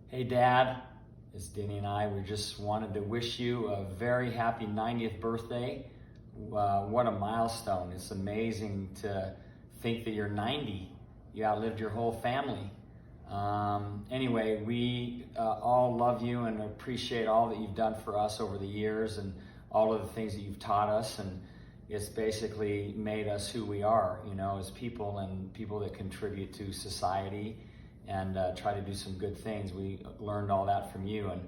Hey Dad, it's Denny and I. We just wanted to wish you a very happy 90th birthday. What a milestone. It's amazing to think that you're 90. You outlived your whole family. Anyway, we all love you and appreciate all that you've done for us over the years and all of the things that you've taught us, and it's basically made us who we are, you know, as people and people that contribute to society and try to do some good things. We learned all that from you and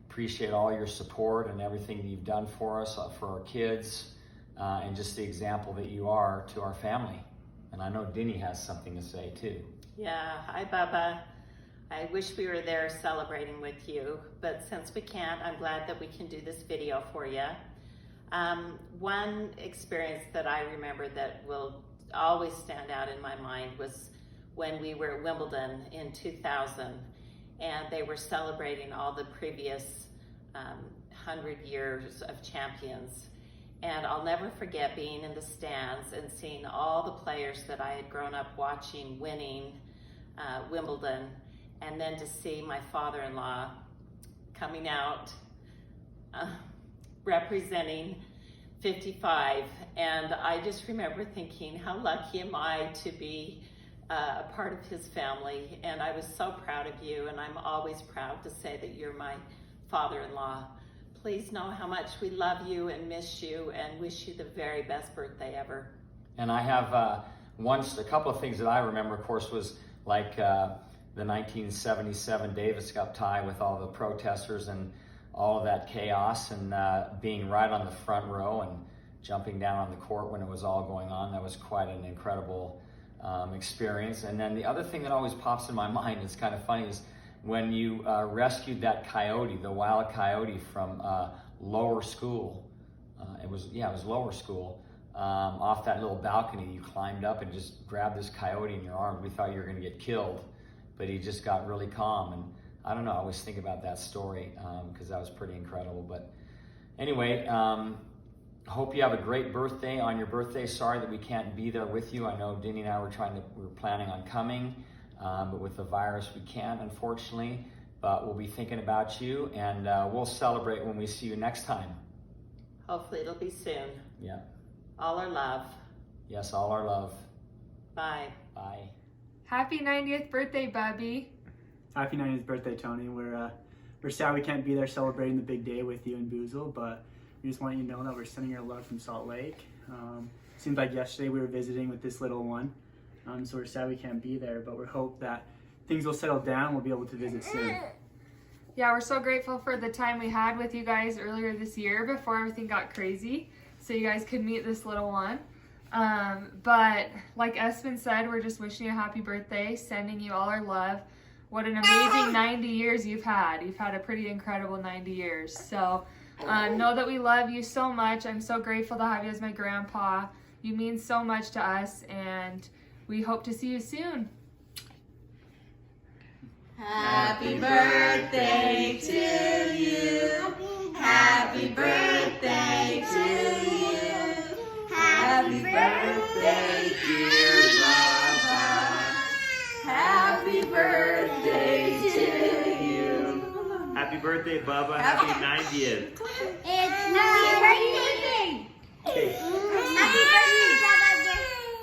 appreciate all your support and everything that you've done for us, for our kids, and just the example that you are to our family. And I know Denny has something to say too. Yeah, hi Bubba. I wish we were there celebrating with you, but since we can't, I'm glad that we can do this video for you. One experience that I remember that will always stand out in my mind was when we were at Wimbledon in 2000, and they were celebrating all the previous 100 years of champions. And I'll never forget being in the stands and seeing all the players that I had grown up watching winning Wimbledon, and then to see my father-in-law coming out representing 55. And I just remember thinking, how lucky am I to be a part of his family. And I was so proud of you, and I'm always proud to say that you're my father-in-law. Please know how much we love you and miss you and wish you the very best birthday ever. And I have a couple of things that I remember, of course, was like the 1977 Davis Cup tie with all the protesters and all of that chaos, and being right on the front row and jumping down on the court when it was all going on. That was quite an incredible experience. And then the other thing that always pops in my mind, it's kind of funny, is when you rescued that coyote, the wild coyote from lower school. It was lower school. Off that little balcony, you climbed up and just grabbed this coyote in your arms. We thought you were going to get killed, but he just got really calm. And I don't know, I always think about that story because that was pretty incredible. But anyway, hope you have a great birthday on your birthday. Sorry that we can't be there with you. I know Denny and I were planning on coming, but with the virus we can't, unfortunately. But we'll be thinking about you, and we'll celebrate when we see you next time. Hopefully it'll be soon. Yeah. All our love. Yes, all our love. Bye. Bye. Happy 90th birthday, Bubbie. Happy 90th birthday, Tony. We're sad we can't be there celebrating the big day with you in Boozle, but we just want you to know that we're sending our love from Salt Lake. Seems like yesterday we were visiting with this little one, so we're sad we can't be there, but we hope that things will settle down and we'll be able to visit soon. Yeah, we're so grateful for the time we had with you guys earlier this year before everything got crazy, so you guys could meet this little one. But like Espen said, we're just wishing you a happy birthday, sending you all our love. What an amazing 90 years you've had. You've had a pretty incredible 90 years. So know that we love you so much. I'm so grateful to have you as my grandpa. You mean so much to us, and we hope to see you soon. Happy birthday to you. Happy birthday to you. Happy birthday, dear Bubba. Happy birthday to you. Happy birthday, Bubba. Happy 90th. It's happy birthday. Hey. Happy birthday, Bubba.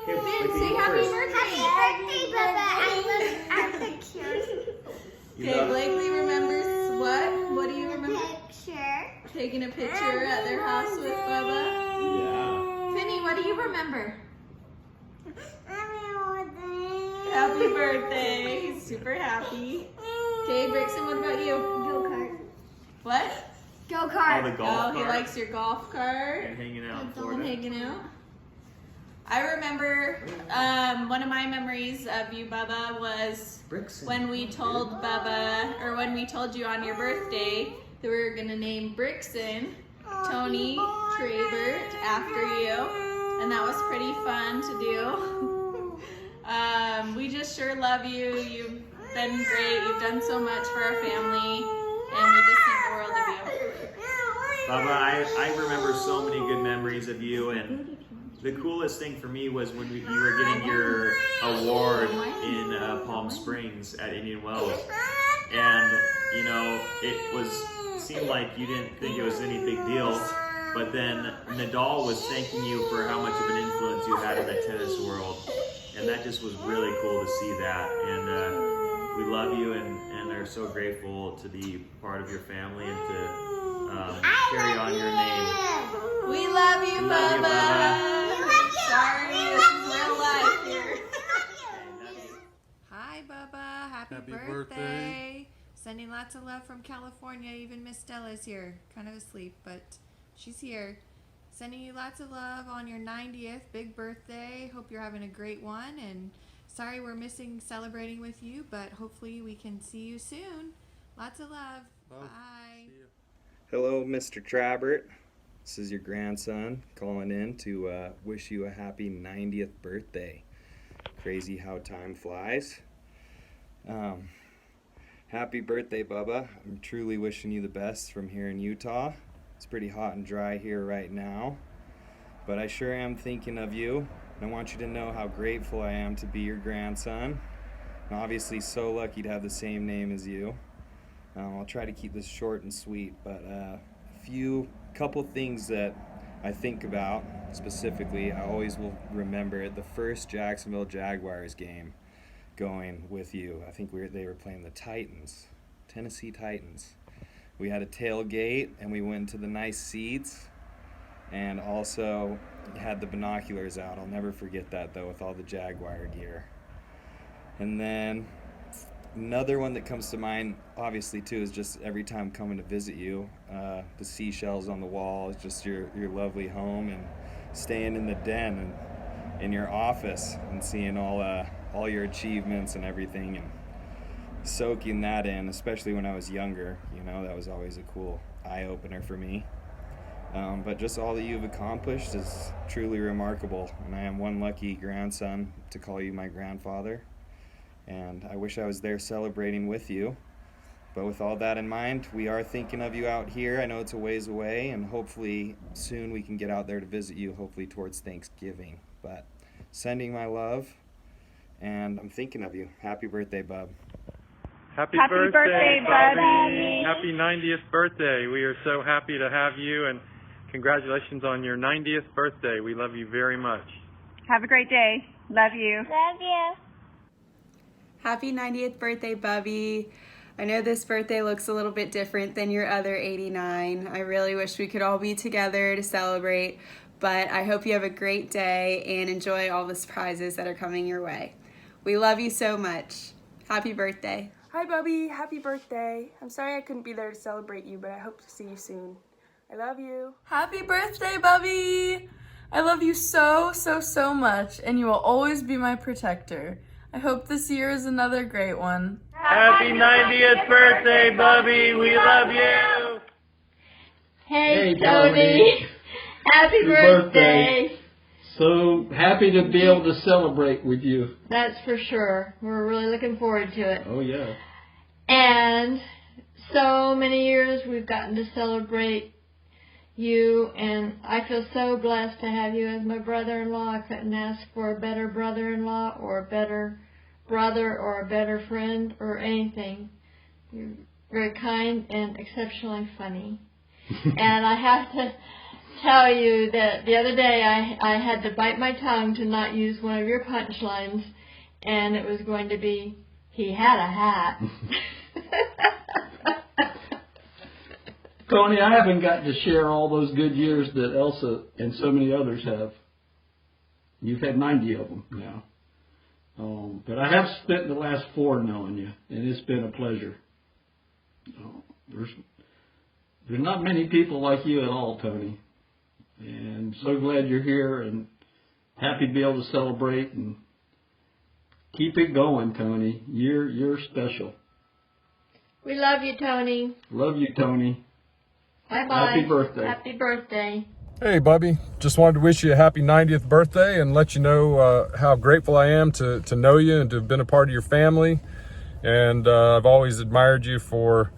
Here, Say happy birthday. Happy birthday, Bubba. I love our pictures. Okay, Blakely remembers what? What do you remember? Picture. Taking a picture at their house with Bubba. Yeah. Finney, what do you remember? Happy Happy birthday. He's super happy. Okay, Brixton, what about you? Go-kart. What? Go-kart. Oh, the golf He cart. likes your golf cart. And hanging out in And Florida. hanging out. I remember one of my memories of you, Bubba, was when we told Bubba, or when we told you on your birthday that we were gonna name Brixton Tony Trabert after you, and that was pretty fun to do. We just sure love you. You've been great. You've done so much for our family, and we just think the world of you. Bubba, I remember so many good memories of you, and the coolest thing for me was when you were getting your award in Palm Springs at Indian Wells. And seemed like you didn't think it was any big deal, but then Nadal was thanking you for how much of an influence you had in the tennis world, and that just was really cool to see that. And we love you and are so grateful to be part of your family and to carry on your name. We love you, Bubba. Sorry, this is real life here. Hi, Bubba. Happy birthday. Sending lots of love from California. Even Miss Stella's here. Kind of asleep, but she's here. Sending you lots of love on your 90th big birthday. Hope you're having a great one. And sorry we're missing celebrating with you, but hopefully we can see you soon. Lots of love. Bye. Hello, Mr. Trabert. This is your grandson calling in to wish you a happy 90th birthday. Crazy how time flies. Happy birthday, Bubba. I'm truly wishing you the best from here in Utah. It's pretty hot and dry here right now, but I sure am thinking of you. And I want you to know how grateful I am to be your grandson. I'm obviously so lucky to have the same name as you. I'll try to keep this short and sweet, but couple things that I think about specifically. I always will remember the first Jacksonville Jaguars game going with you. I think they were playing the Titans, Tennessee Titans. We had a tailgate and we went to the nice seats and also had the binoculars out. I'll never forget that though, with all the Jaguar gear. And then another one that comes to mind, obviously, too, is just every time coming to visit you, the seashells on the wall, is just your lovely home, and staying in the den and in your office and seeing all your achievements and everything, and soaking that in, especially when I was younger. You know, that was always a cool eye-opener for me. But just all that you've accomplished is truly remarkable, and I am one lucky grandson to call you my grandfather. And I wish I was there celebrating with you. But with all that in mind, we are thinking of you out here. I know it's a ways away, and hopefully soon we can get out there to visit you, hopefully towards Thanksgiving. But sending my love, and I'm thinking of you. Happy birthday, Bub. Happy birthday, Bubbie. Happy 90th birthday. We are so happy to have you, and congratulations on your 90th birthday. We love you very much. Have a great day. Love you. Love you. Happy 90th birthday, Bubbie. I know this birthday looks a little bit different than your other 89. I really wish we could all be together to celebrate, but I hope you have a great day and enjoy all the surprises that are coming your way. We love you so much. Happy birthday. Hi, Bubbie. Happy birthday. I'm sorry I couldn't be there to celebrate you, but I hope to see you soon. I love you. Happy birthday, Bubbie. I love you so, so, so much, and you will always be my protector. I hope this year is another great one. Happy 90th birthday, Bubbie. We love you. Hey, Tony. Happy birthday. So happy to be able to celebrate with you. That's for sure. We're really looking forward to it. Oh, yeah. And so many years we've gotten to celebrate you, and I feel so blessed to have you as my brother-in-law. I couldn't ask for a better brother-in-law or a better brother or a better friend or anything. You're very kind and exceptionally funny. And I have to tell you that the other day I had to bite my tongue to not use one of your punchlines, and it was going to be, he had a hat. Tony, I haven't gotten to share all those good years that Elsa and so many others have. You've had 90 of them now. But I have spent the last 4 knowing you, and it's been a pleasure. There's not many people like you at all, Tony. And so glad you're here, and happy to be able to celebrate, and keep it going, Tony. You're special. We love you, Tony. Love you, Tony. Bye-bye. Happy birthday. Happy birthday. Hey, Bubbie. Just wanted to wish you a happy 90th birthday and let you know how grateful I am to know you and to have been a part of your family. And I've always admired you for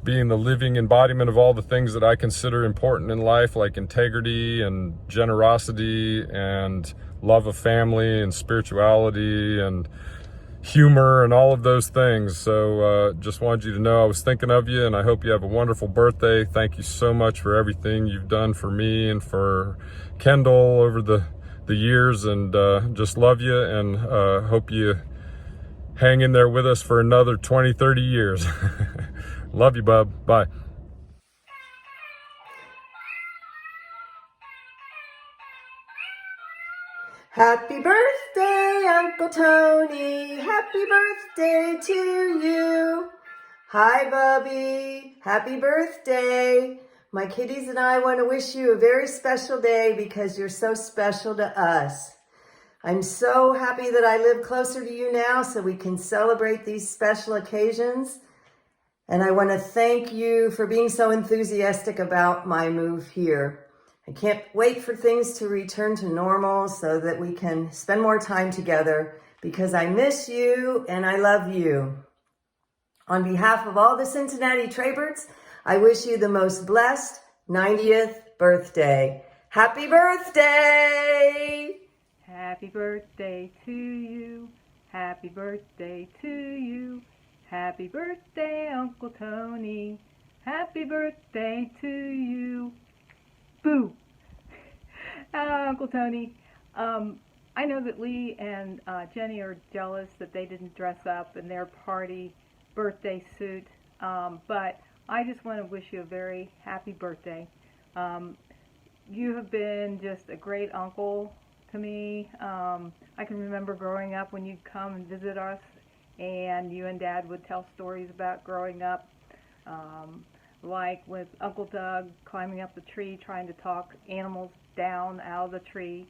being the living embodiment of all the things that I consider important in life, like integrity and generosity and love of family and spirituality and humor and all of those things. So just wanted you to know I was thinking of you, and I hope you have a wonderful birthday. Thank you so much for everything you've done for me and for Kendall over the years, and just love you, and hope you hang in there with us for another 20, 30 years. Love you, bub. Bye. Happy birthday, Uncle Tony. Happy birthday to you. Hi, Bubbie. Happy birthday. My kitties and I want to wish you a very special day because you're so special to us. I'm so happy that I live closer to you now so we can celebrate these special occasions. And I want to thank you for being so enthusiastic about my move here. I can't wait for things to return to normal so that we can spend more time together because I miss you and I love you. On behalf of all the Cincinnati Traybirds, I wish you the most blessed 90th birthday. Happy birthday! Happy birthday to you. Happy birthday to you. Happy birthday, Uncle Tony. Happy birthday to you. Boo! Uncle Tony, I know that Lee and Jenny are jealous that they didn't dress up in their party birthday suit, but I just want to wish you a very happy birthday. You have been just a great uncle to me. I can remember growing up when you'd come and visit us, and you and Dad would tell stories about growing up, like with Uncle Doug climbing up the tree trying to talk animals down out of the tree,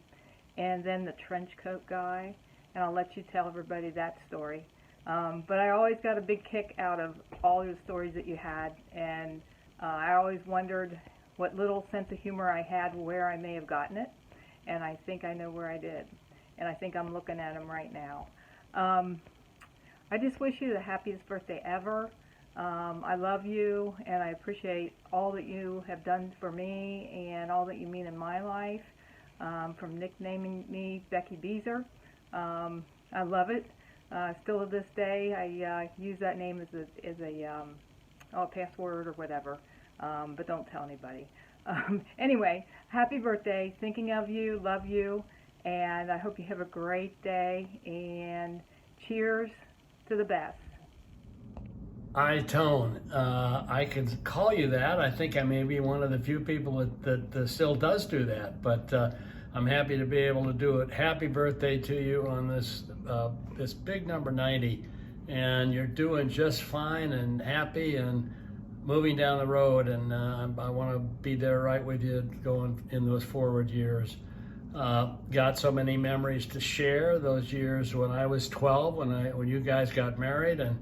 and then the trench coat guy, and I'll let you tell everybody that story. But I always got a big kick out of all your stories that you had, and I always wondered what little sense of humor I had, where I may have gotten it, and I think I know where I did, and I think I'm looking at him right now. I just wish you the happiest birthday ever. I love you, and I appreciate all that you have done for me and all that you mean in my life, from nicknaming me Becky Beezer. I love it. Still to this day, I use that name as a password or whatever, but don't tell anybody. Anyway, happy birthday. Thinking of you, love you, and I hope you have a great day, and cheers to the best. Hi, Tone. I could call you that. I think I may be one of the few people that still does do that, but I'm happy to be able to do it. Happy birthday to you on this big number 90, and you're doing just fine and happy and moving down the road, and I want to be there right with you going in those forward years. Got so many memories to share, those years when I was 12, when you guys got married, and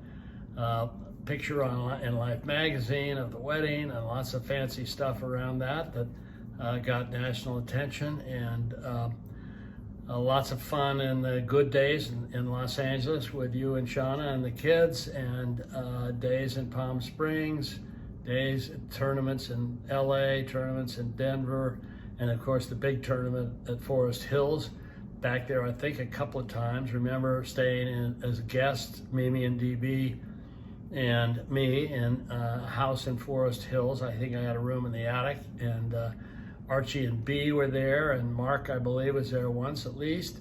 picture in Life magazine of the wedding, and lots of fancy stuff around that got national attention, and lots of fun in the good days in Los Angeles with you and Shauna and the kids, and days in Palm Springs, days at tournaments in LA, tournaments in Denver, and of course the big tournament at Forest Hills. Back there I think a couple of times. Remember staying in as a guest, Mimi and DB and me, in a house in Forest Hills. I think I had a room in the attic, and Archie and B were there, and Mark, I believe, was there once at least,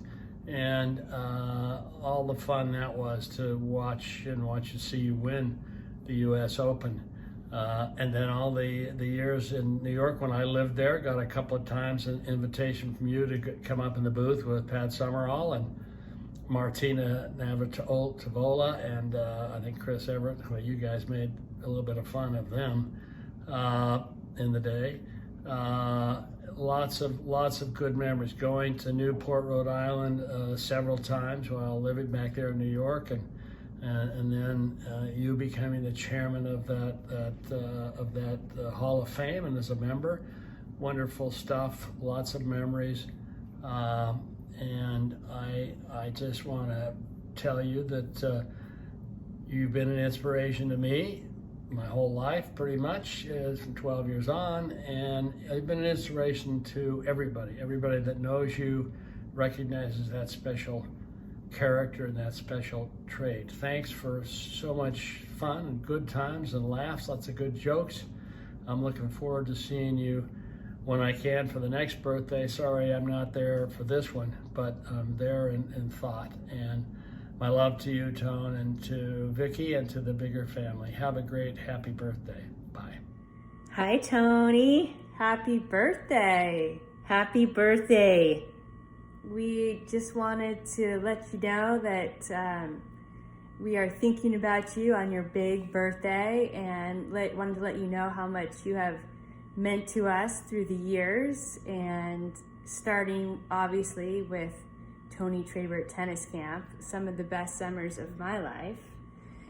and all the fun that was to watch you see you win the U.S. Open. And then all the years in New York when I lived there, got a couple of times an invitation from you to come up in the booth with Pat Summerall and Martina Navratilova, and I think Chris Everett. Well, you guys made a little bit of fun of them in the day. Lots of good memories. Going to Newport, Rhode Island several times while living back there in New York, and then you becoming the chairman of that Hall of Fame and as a member. Wonderful stuff. Lots of memories. And I just want to tell you that you've been an inspiration to me my whole life, pretty much, from 12 years on, and you've been an inspiration to everybody. Everybody that knows you recognizes that special character and that special trait. Thanks for so much fun and good times and laughs, lots of good jokes. I'm looking forward to seeing you when I can for the next birthday. Sorry I'm not there for this one, but I'm there in thought. And my love to you, Tone, and to Vicky, and to the bigger family. Have a great, happy birthday. Bye. Hi, Tony. Happy birthday. Happy birthday. We just wanted to let you know that we are thinking about you on your big birthday, and wanted to let you know how much you have meant to us through the years, and starting obviously with Tony Trabert Tennis Camp, some of the best summers of my life.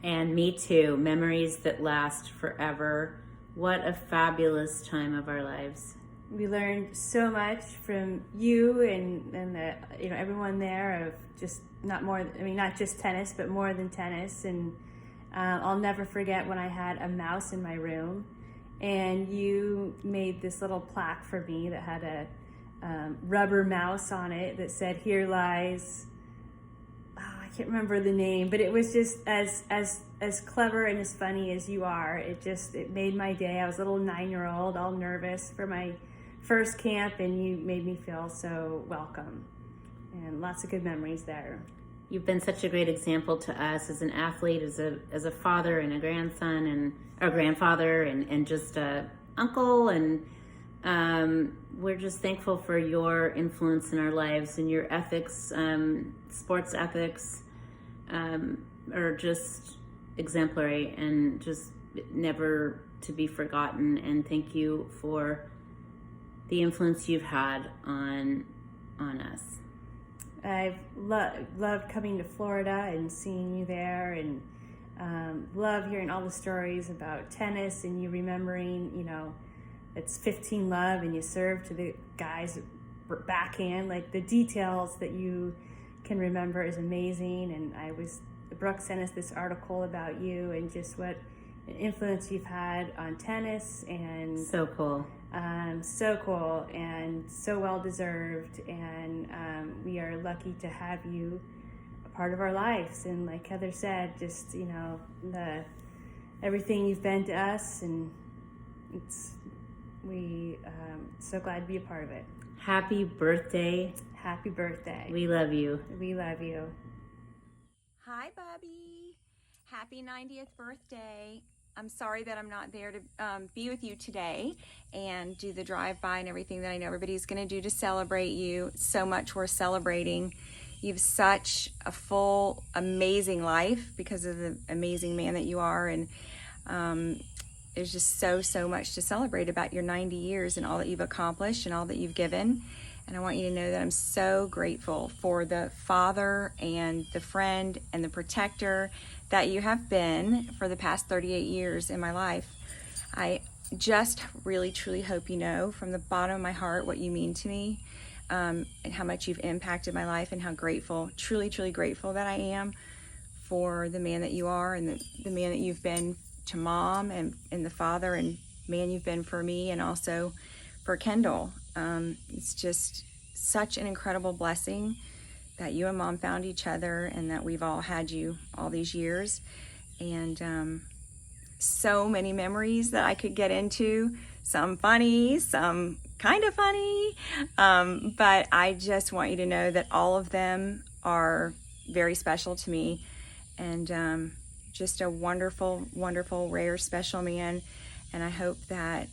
And me too. Memories that last forever. What a fabulous time of our lives. We learned so much from you and the, everyone there, of just not just tennis, but more than tennis. And I'll never forget when I had a mouse in my room, and you made this little plaque for me that had a rubber mouse on it that said, "Here lies," I can't remember the name, but it was just as clever and as funny as you are. It made my day. I was a little 9-year-old, all nervous for my first camp, and you made me feel so welcome, and lots of good memories there. You've been such a great example to us as an athlete, as a father and a grandson, and a grandfather, and just a uncle, and we're just thankful for your influence in our lives, and your ethics, sports ethics, are just exemplary and just never to be forgotten. And thank you for the influence you've had on us. I've loved coming to Florida and seeing you there, and love hearing all the stories about tennis, and you remembering, it's 15 love, and you serve to the guys backhand. Like, the details that you can remember is amazing. And Brooke sent us this article about you and just what an influence you've had on tennis, and so cool. So cool and so well deserved, and we are lucky to have you a part of our lives. And like Heather said, just everything you've been to us, and we so glad to be a part of it. Happy birthday. Happy birthday. We love you. We love you. Hi, Bubbie. Happy 90th birthday. I'm sorry that I'm not there to be with you today and do the drive-by and everything that I know everybody's going to do to celebrate you. So much worth celebrating. You have such a full, amazing life because of the amazing man that you are, and there's just so much to celebrate about your 90 years and all that you've accomplished and all that you've given. And I want you to know that I'm so grateful for the father and the friend and the protector that you have been for the past 38 years in my life. I just really, truly hope you know from the bottom of my heart what you mean to me, and how much you've impacted my life, and how grateful, truly, truly grateful that I am for the man that you are, and the man that you've been to Mom, and the father and man you've been for me, and also for Kendall. It's just such an incredible blessing that you and Mom found each other, and that we've all had you all these years. And so many memories that I could get into, some funny, some kind of funny, but I just want you to know that all of them are very special to me, and just a wonderful, wonderful, rare, special man. And I hope that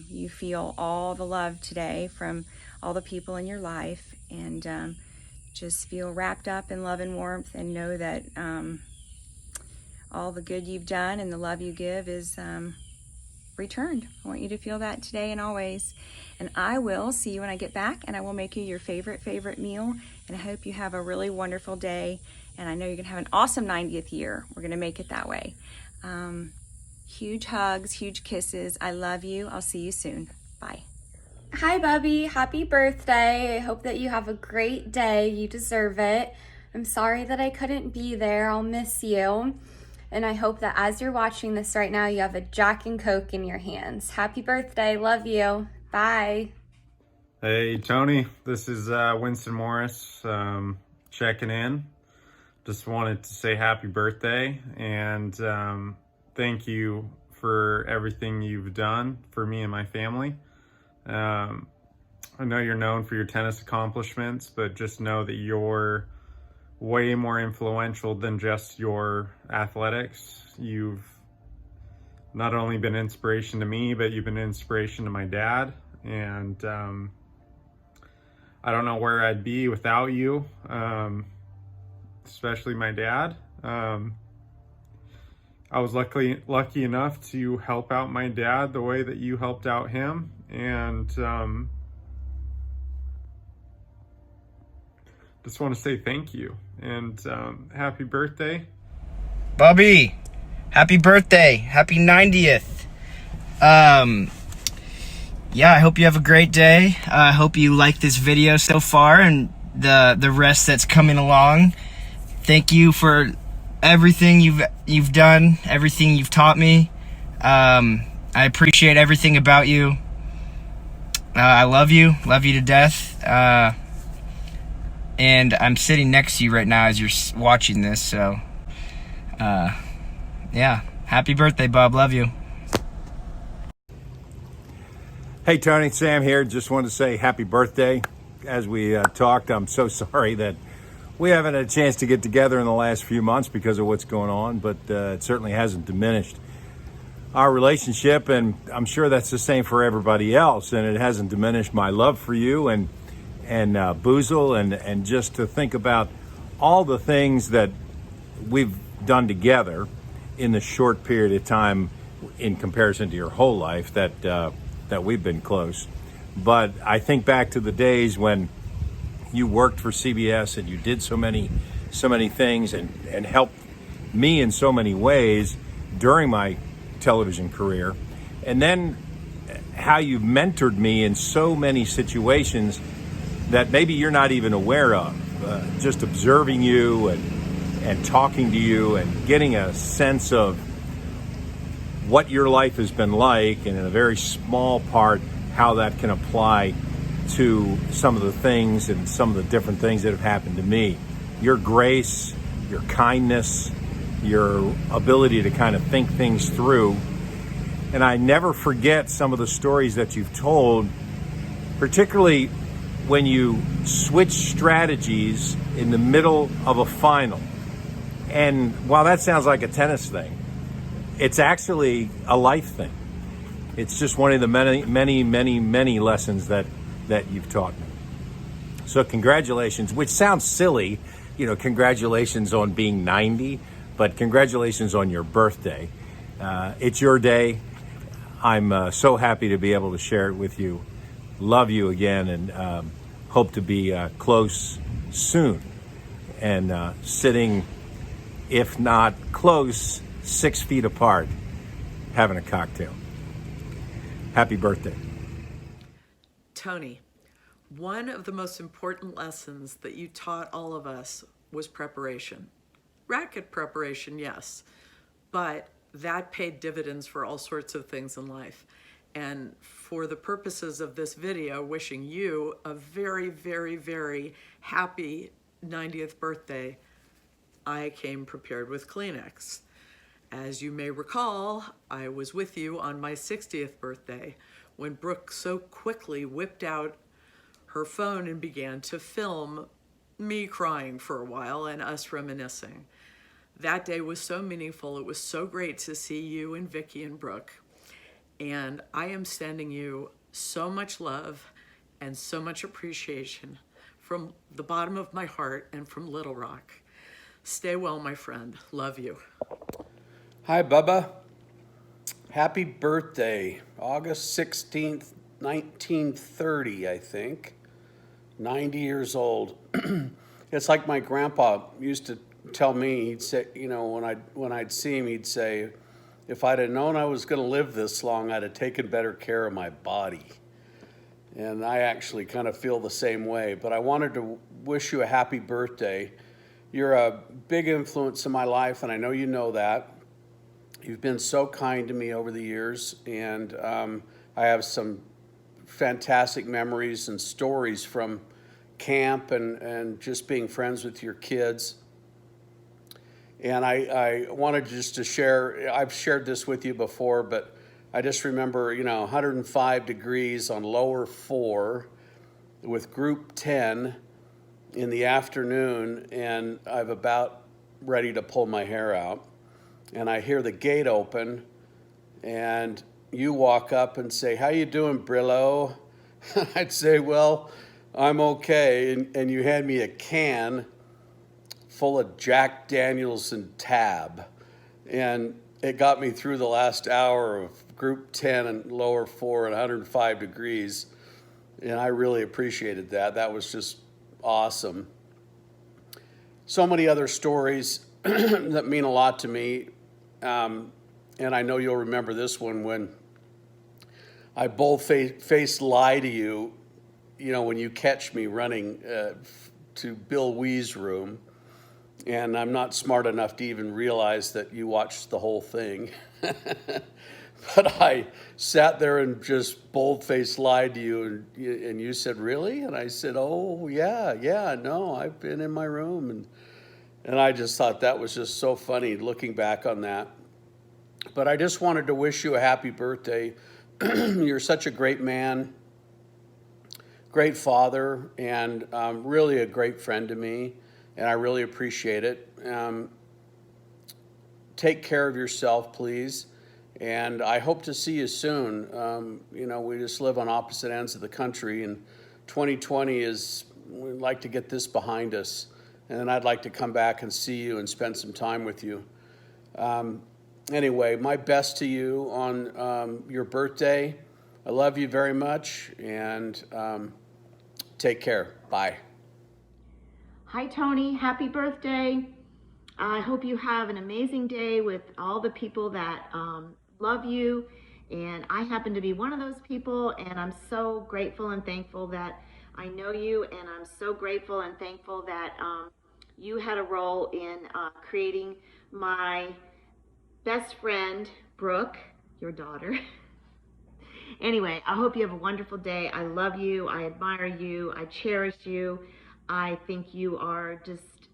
you feel all the love today from all the people in your life, and just feel wrapped up in love and warmth, and know that all the good you've done and the love you give is returned. I want you to feel that today and always. And I will see you when I get back, and I will make you your favorite meal. And I hope you have a really wonderful day. And I know you're gonna have an awesome 90th year. We're gonna make it that way. Huge hugs, huge kisses. I love you. I'll see you soon. Bye. Hi, Bubbie. Happy birthday. I hope that you have a great day. You deserve it. I'm sorry that I couldn't be there. I'll miss you. And I hope that as you're watching this right now, you have a Jack and Coke in your hands. Happy birthday. Love you. Bye. Hey, Tony. This is Winston Morris checking in. just wanted to say happy birthday and thank you for everything you've done for me and my family. I know you're known for your tennis accomplishments, but just know that you're way more influential than just your athletics. You've not only been inspiration to me, but you've been inspiration to my dad. And I don't know where I'd be without you, especially my dad. I was lucky enough to help out my dad the way that you helped out him. And just want to say thank you and happy birthday. Bubbie, happy birthday. Happy 90th. Yeah, I hope you have a great day. I hope you like this video so far and the rest that's coming along. Thank you for everything you've done, everything you've taught me. I appreciate everything about you. I love you to death. And I'm sitting next to you right now as you're watching this, so yeah, happy birthday, Bob. Love you. Hey Tony, Sam here. Just wanted to say happy birthday. As we talked, I'm so sorry that we haven't had a chance to get together in the last few months because of what's going on, but it certainly hasn't diminished our relationship, and I'm sure that's the same for everybody else, and it hasn't diminished my love for you and Boozle, and just to think about all the things that we've done together in the short period of time in comparison to your whole life that we've been close. But I think back to the days when you worked for CBS and you did so many things and helped me in so many ways during my television career, and then how you've mentored me in so many situations that maybe you're not even aware of. Just observing you and talking to you and getting a sense of what your life has been like, and in a very small part, how that can apply to some of the things and some of the different things that have happened to me. Your grace, your kindness, your ability to kind of think things through. And I never forget some of the stories that you've told, particularly when you switch strategies in the middle of a final. And while that sounds like a tennis thing, it's actually a life thing. It's just one of the many lessons that you've taught me. So congratulations, which sounds silly, congratulations on being 90, but congratulations on your birthday. It's your day. I'm so happy to be able to share it with you. Love you again, and hope to be close soon. And sitting, if not close, 6 feet apart, having a cocktail. Happy birthday. Tony, one of the most important lessons that you taught all of us was preparation. Racket preparation, yes, but that paid dividends for all sorts of things in life. And for the purposes of this video, wishing you a very, very, very happy 90th birthday, I came prepared with Kleenex. As you may recall, I was with you on my 60th birthday when Brooke so quickly whipped out her phone and began to film me crying for a while and us reminiscing. That day was so meaningful. It was so great to see you and Vicky and Brooke. And I am sending you so much love and so much appreciation from the bottom of my heart and from Little Rock. Stay well, my friend. Love you. Hi, Bubba. Happy birthday. August 16th, 1930, I think. 90 years old. It's like my grandpa used to tell me, he'd say, when I'd see him, he'd say, if I'd have known I was going to live this long, I'd have taken better care of my body. And I actually kind of feel the same way. But I wanted to wish you a happy birthday. You're a big influence in my life, and I know you know that. You've been so kind to me over the years, and I have some fantastic memories and stories from camp and just being friends with your kids. And I wanted just to share, I've shared this with you before, but I just remember, 105 degrees on lower 4 with group 10 in the afternoon, and I'm about ready to pull my hair out. And I hear the gate open, and you walk up and say, "How you doing, Brillo?" I'd say, "Well, I'm okay." And you hand me a can full of Jack Daniels and Tab. And it got me through the last hour of group 10 and lower 4 and 105 degrees. And I really appreciated that. That was just awesome. So many other stories that mean a lot to me. And I know you'll remember this one when I bold-faced lie to you, when you catch me running to Bill Wee's room, and I'm not smart enough to even realize that you watched the whole thing. But I sat there and just bold-faced lied to you, and you said, "Really?" And I said, "Oh, yeah, no, I've been in my room." And I just thought that was just so funny looking back on that. But I just wanted to wish you a happy birthday. You're such a great man, great father, and really a great friend to me, and I really appreciate it. Take care of yourself, please, and I hope to see you soon. We just live on opposite ends of the country, and 2020 we'd like to get this behind us, and I'd like to come back and see you and spend some time with you. Anyway, my best to you on your birthday. I love you very much, and take care. Bye. Hi, Tony. Happy birthday. I hope you have an amazing day with all the people that love you, and I happen to be one of those people, and I'm so grateful and thankful that I know you, and I'm so grateful and thankful that you had a role in creating my best friend, Brooke, your daughter. Anyway, I hope you have a wonderful day. I love you. I admire you. I cherish you. I think you are just,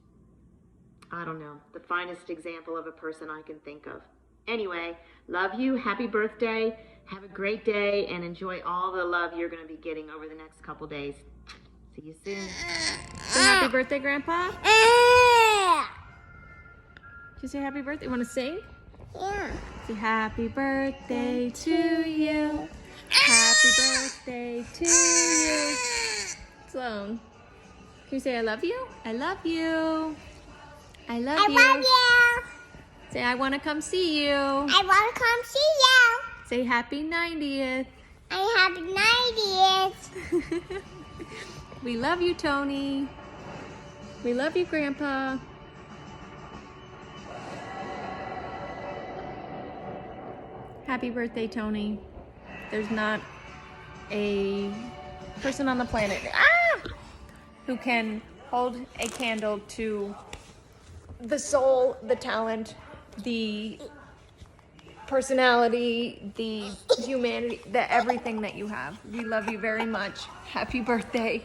I don't know, the finest example of a person I can think of. Anyway, love you. Happy birthday. Have a great day and enjoy all the love you're going to be getting over the next couple days. See you soon. Say happy birthday, Grandpa. Did you say happy birthday? You want to sing? Yeah. Say happy birthday to you. Happy birthday to you. Sloan. Can you say I love you? I love you. I love you. I love you. Say I want to come see you. I want to come see you. Say happy 90th. I happy 90th. We love you, Tony. We love you, Grandpa. Happy birthday, Tony. There's not a person on the planet who can hold a candle to the soul, the talent, the personality, the humanity, the everything that you have. We love you very much. Happy birthday.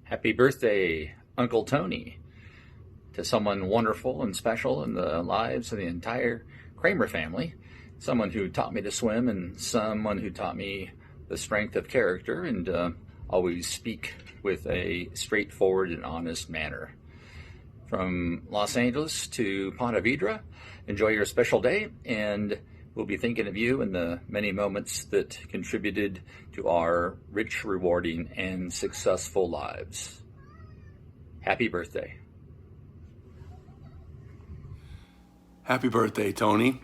Happy birthday, Uncle Tony, to someone wonderful and special in the lives of the entire Kramer family. Someone who taught me to swim and someone who taught me the strength of character and always speak with a straightforward and honest manner. From Los Angeles to Ponte Vedra, enjoy your special day, and we'll be thinking of you in the many moments that contributed to our rich, rewarding, and successful lives. Happy birthday. Happy birthday, Tony.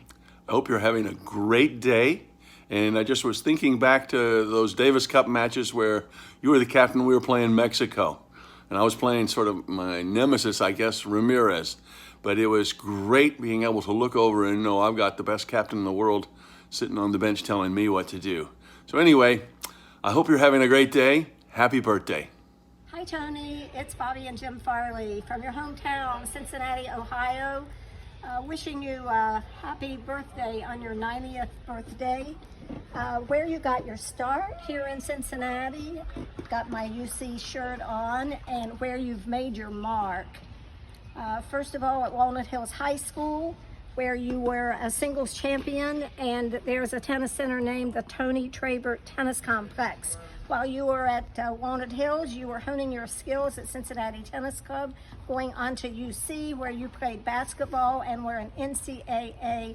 I hope you're having a great day. And I just was thinking back to those Davis Cup matches where you were the captain, we were playing Mexico. And I was playing sort of my nemesis, I guess, Ramirez. But it was great being able to look over and know I've got the best captain in the world sitting on the bench telling me what to do. So anyway, I hope you're having a great day. Happy birthday. Hi, Tony. It's Bubbie and Jim Farley from your hometown, Cincinnati, Ohio. Wishing you a happy birthday on your 90th birthday. Where you got your start here in Cincinnati, got my UC shirt on, and where you've made your mark. First of all, at Walnut Hills High School, where you were a singles champion, and there's a tennis center named the Tony Trabert Tennis Complex. While you were at Walnut Hills, you were honing your skills at Cincinnati Tennis Club, going on to UC, where you played basketball and were an NCAA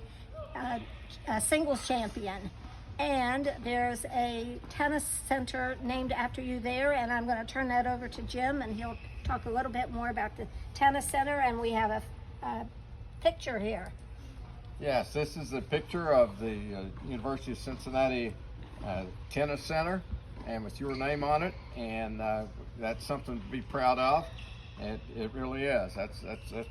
singles champion. And there's a tennis center named after you there, and I'm going to turn that over to Jim, and he'll talk a little bit more about the tennis center, and we have a picture here. Yes, this is a picture of the University of Cincinnati Tennis Center, and with your name on it, and that's something to be proud of. It really is. That's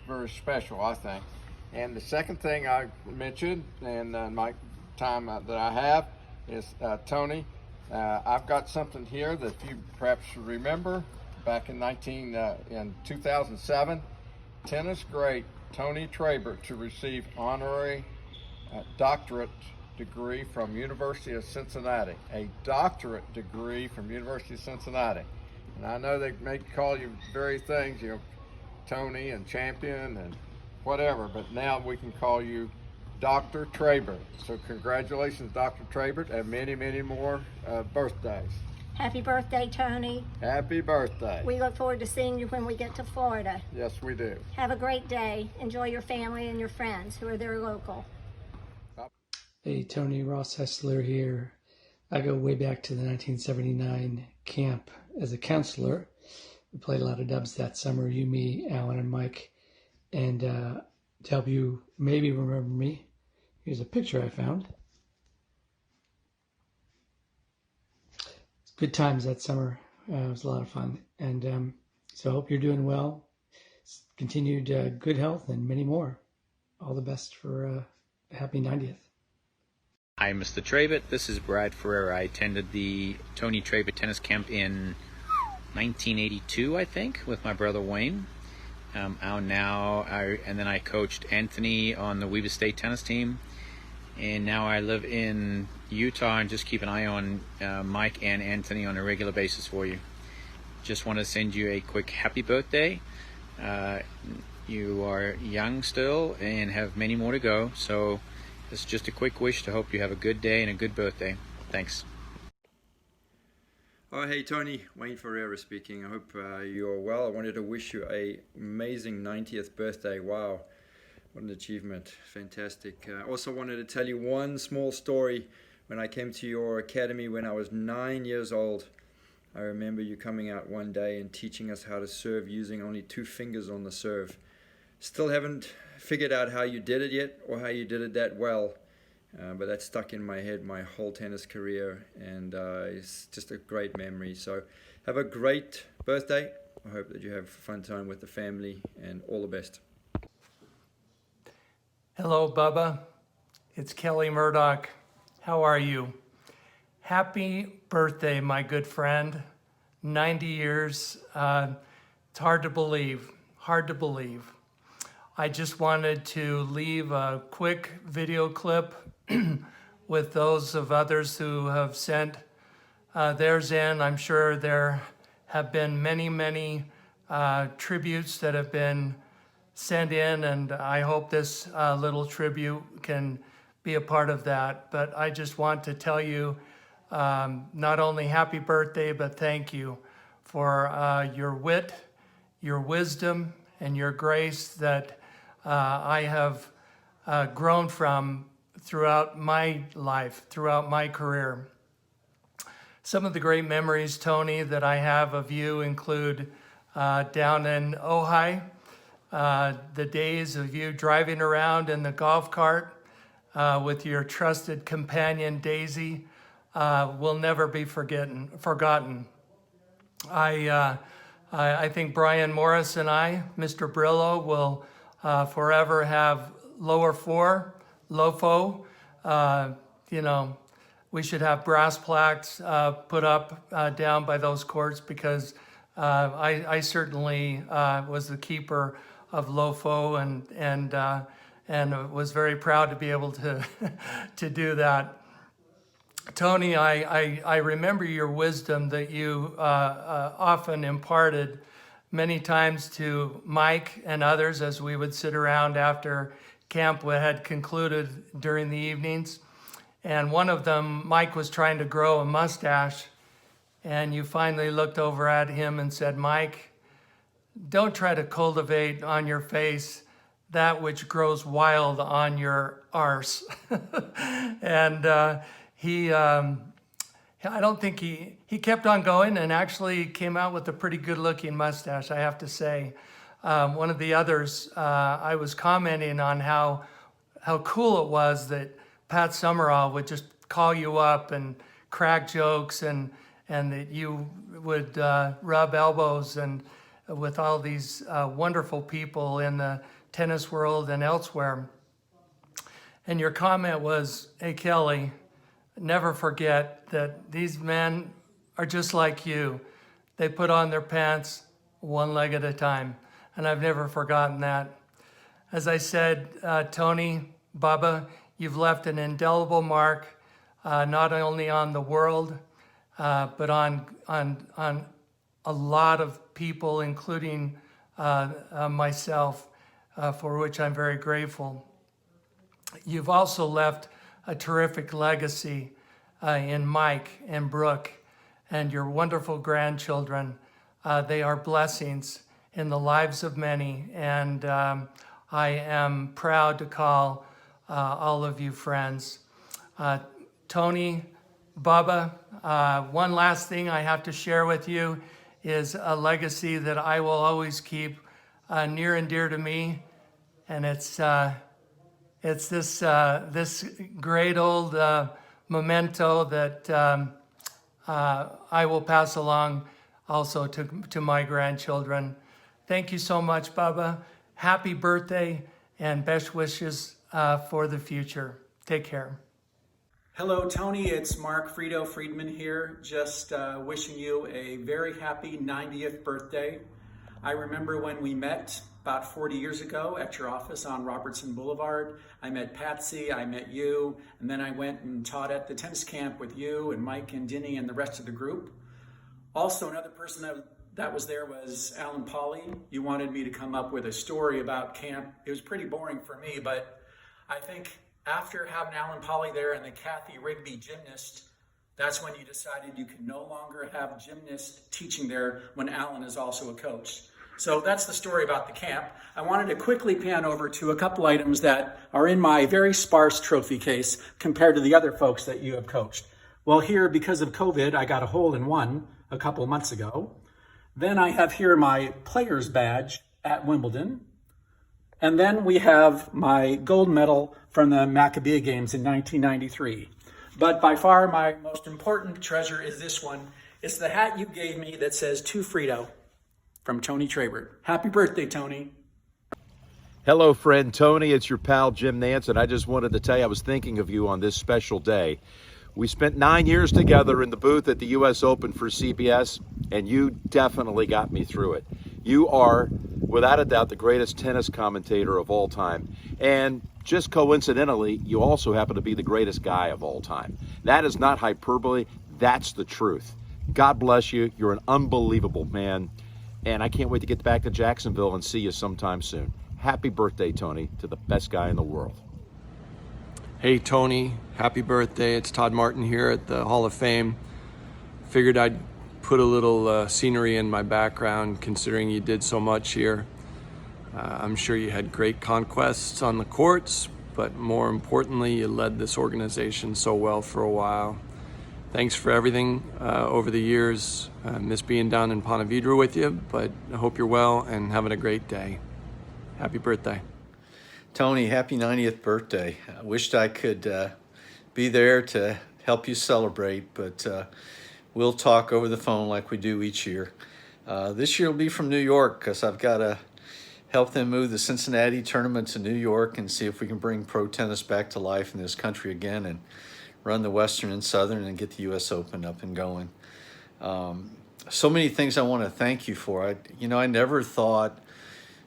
very special, I think. And the second thing I mentioned in my time that I have is Tony. I've got something here that you perhaps remember. Back in 2007, tennis great Tony Trabert to receive honorary doctorate degree from University of Cincinnati. A doctorate degree from University of Cincinnati. And I know they may call you various things, Tony and champion and whatever, but now we can call you Dr. Trabert. So congratulations, Dr. Trabert, and many, many more birthdays. Happy birthday, Tony. Happy birthday. We look forward to seeing you when we get to Florida. Yes, we do. Have a great day. Enjoy your family and your friends who are there local. Hey, Tony, Ross Hessler here. I go way back to the 1979 camp as a counselor. We played a lot of dubs that summer, you, me, Alan, and Mike. And to help you maybe remember me, here's a picture I found. Good times that summer. It was a lot of fun. And so I hope you're doing well. Continued good health and many more. All the best for a happy 90th. Hi, Mr. Trabert. This is Brad Ferreira. I attended the Tony Trabert Tennis Camp in 1982, I think, with my brother Wayne. And then I coached Anthony on the Weber State tennis team. And now I live in Utah and just keep an eye on Mike and Anthony on a regular basis for you. Just want to send you a quick happy birthday. You are young still and have many more to go. So it's just a quick wish to hope you have a good day and a good birthday. Thanks. Oh, hey Tony, Wayne Ferreira speaking. I hope you're well. I wanted to wish you an amazing 90th birthday. Wow, what an achievement. Fantastic. I also wanted to tell you one small story. When I came to your academy when I was 9 years old, I remember you coming out one day and teaching us how to serve using only 2 fingers on the serve. Still haven't figured out how you did it yet or how you did it that well. But that stuck in my head my whole tennis career, and it's just a great memory. So have a great birthday. I hope that you have a fun time with the family, and all the best. Hello, Bubba. It's Kelly Murdoch. How are you? Happy birthday, my good friend. 90 years. It's hard to believe. Hard to believe. I just wanted to leave a quick video clip with those of others who have sent theirs in. I'm sure there have been many, many tributes that have been sent in, and I hope this little tribute can be a part of that. But I just want to tell you not only happy birthday, but thank you for your wit, your wisdom, and your grace that I have grown from throughout my life, throughout my career. Some of the great memories, Tony, that I have of you include down in Ojai, the days of you driving around in the golf cart with your trusted companion, Daisy, will never be forgotten. I think Brian Morris and I, Mr. Brillo, will forever have lower four, LOFO. We should have brass plaques put up down by those courts, because I certainly was the keeper of LOFO and was very proud to be able to to do that. Tony, I remember your wisdom that you often imparted, many times to Mike and others as we would sit around after camp had concluded during the evenings. And one of them, Mike was trying to grow a mustache, and you finally looked over at him and said, "Mike, don't try to cultivate on your face that which grows wild on your arse." And I don't think he kept on going and actually came out with a pretty good looking mustache, I have to say. One of the others, I was commenting on how cool it was that Pat Summerall would just call you up and crack jokes, and that you would rub elbows and with all these wonderful people in the tennis world and elsewhere. And your comment was, "Hey, Kelly, never forget that these men are just like you. They put on their pants one leg at a time." And I've never forgotten that. As I said, Tony, Bubba, you've left an indelible mark, not only on the world, but on a lot of people, including myself, for which I'm very grateful. You've also left a terrific legacy in Mike and Brooke and your wonderful grandchildren. They are blessings in the lives of many, and I am proud to call all of you friends. Tony, Bubba, one last thing I have to share with you is a legacy that I will always keep near and dear to me, and it's this great old memento that I will pass along also to my grandchildren. Thank you so much, Bubba. Happy birthday and best wishes for the future. Take care. Hello, Tony. It's Mark Friedman here. Just wishing you a very happy 90th birthday. I remember when we met about 40 years ago at your office on Robertson Boulevard. I met Patsy, I met you, and then I went and taught at the tennis camp with you and Mike and Dinny and the rest of the group. Also, another person that was there was Alan Pauly. You wanted me to come up with a story about camp. It was pretty boring for me, but I think after having Alan Pauly there and the Kathy Rigby gymnast, that's when you decided you could no longer have gymnasts teaching there when Alan is also a coach. So that's the story about the camp. I wanted to quickly pan over to a couple items that are in my very sparse trophy case compared to the other folks that you have coached. Well, here, because of COVID, I got a hole in one a couple months ago. Then I have here my player's badge at Wimbledon. And then we have my gold medal from the Maccabea Games in 1993. But by far my most important treasure is this one. It's the hat you gave me that says "To Frito" from Tony Trabert. Happy birthday, Tony. Hello, friend Tony. It's your pal, Jim Nance, and I just wanted to tell you I was thinking of you on this special day. We spent 9 years together in the booth at the U.S. Open for CBS, and you definitely got me through it. You are, without a doubt, the greatest tennis commentator of all time. And just coincidentally, you also happen to be the greatest guy of all time. That is not hyperbole. That's the truth. God bless you. You're an unbelievable man. And I can't wait to get back to Jacksonville and see you sometime soon. Happy birthday, Tony, to the best guy in the world. Hey, Tony, happy birthday. It's Todd Martin here at the Hall of Fame. Figured I'd put a little scenery in my background considering you did so much here. I'm sure you had great conquests on the courts, but more importantly, you led this organization so well for a while. Thanks for everything over the years. I miss being down in Ponte Vedra with you, but I hope you're well and having a great day. Happy birthday. Tony, happy 90th birthday. I wished I could be there to help you celebrate, but we'll talk over the phone like we do each year. This year will be from New York because I've got to help them move the Cincinnati tournament to New York and see if we can bring pro tennis back to life in this country again and run the Western and Southern and get the U.S. Open up and going. So many things I want to thank you for. I never thought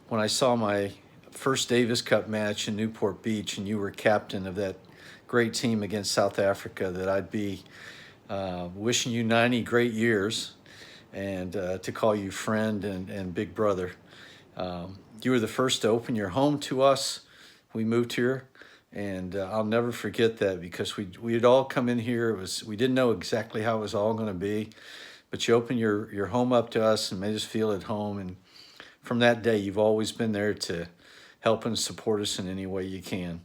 when I saw my first Davis Cup match in Newport Beach and you were captain of that great team against South Africa that I'd be wishing you 90 great years and to call you friend and big brother. You were the first to open your home to us. We moved here, and I'll never forget that, because we had all come in here. We didn't know exactly how it was all going to be, but you opened your home up to us and made us feel at home. And from that day, you've always been there to help and support us in any way you can.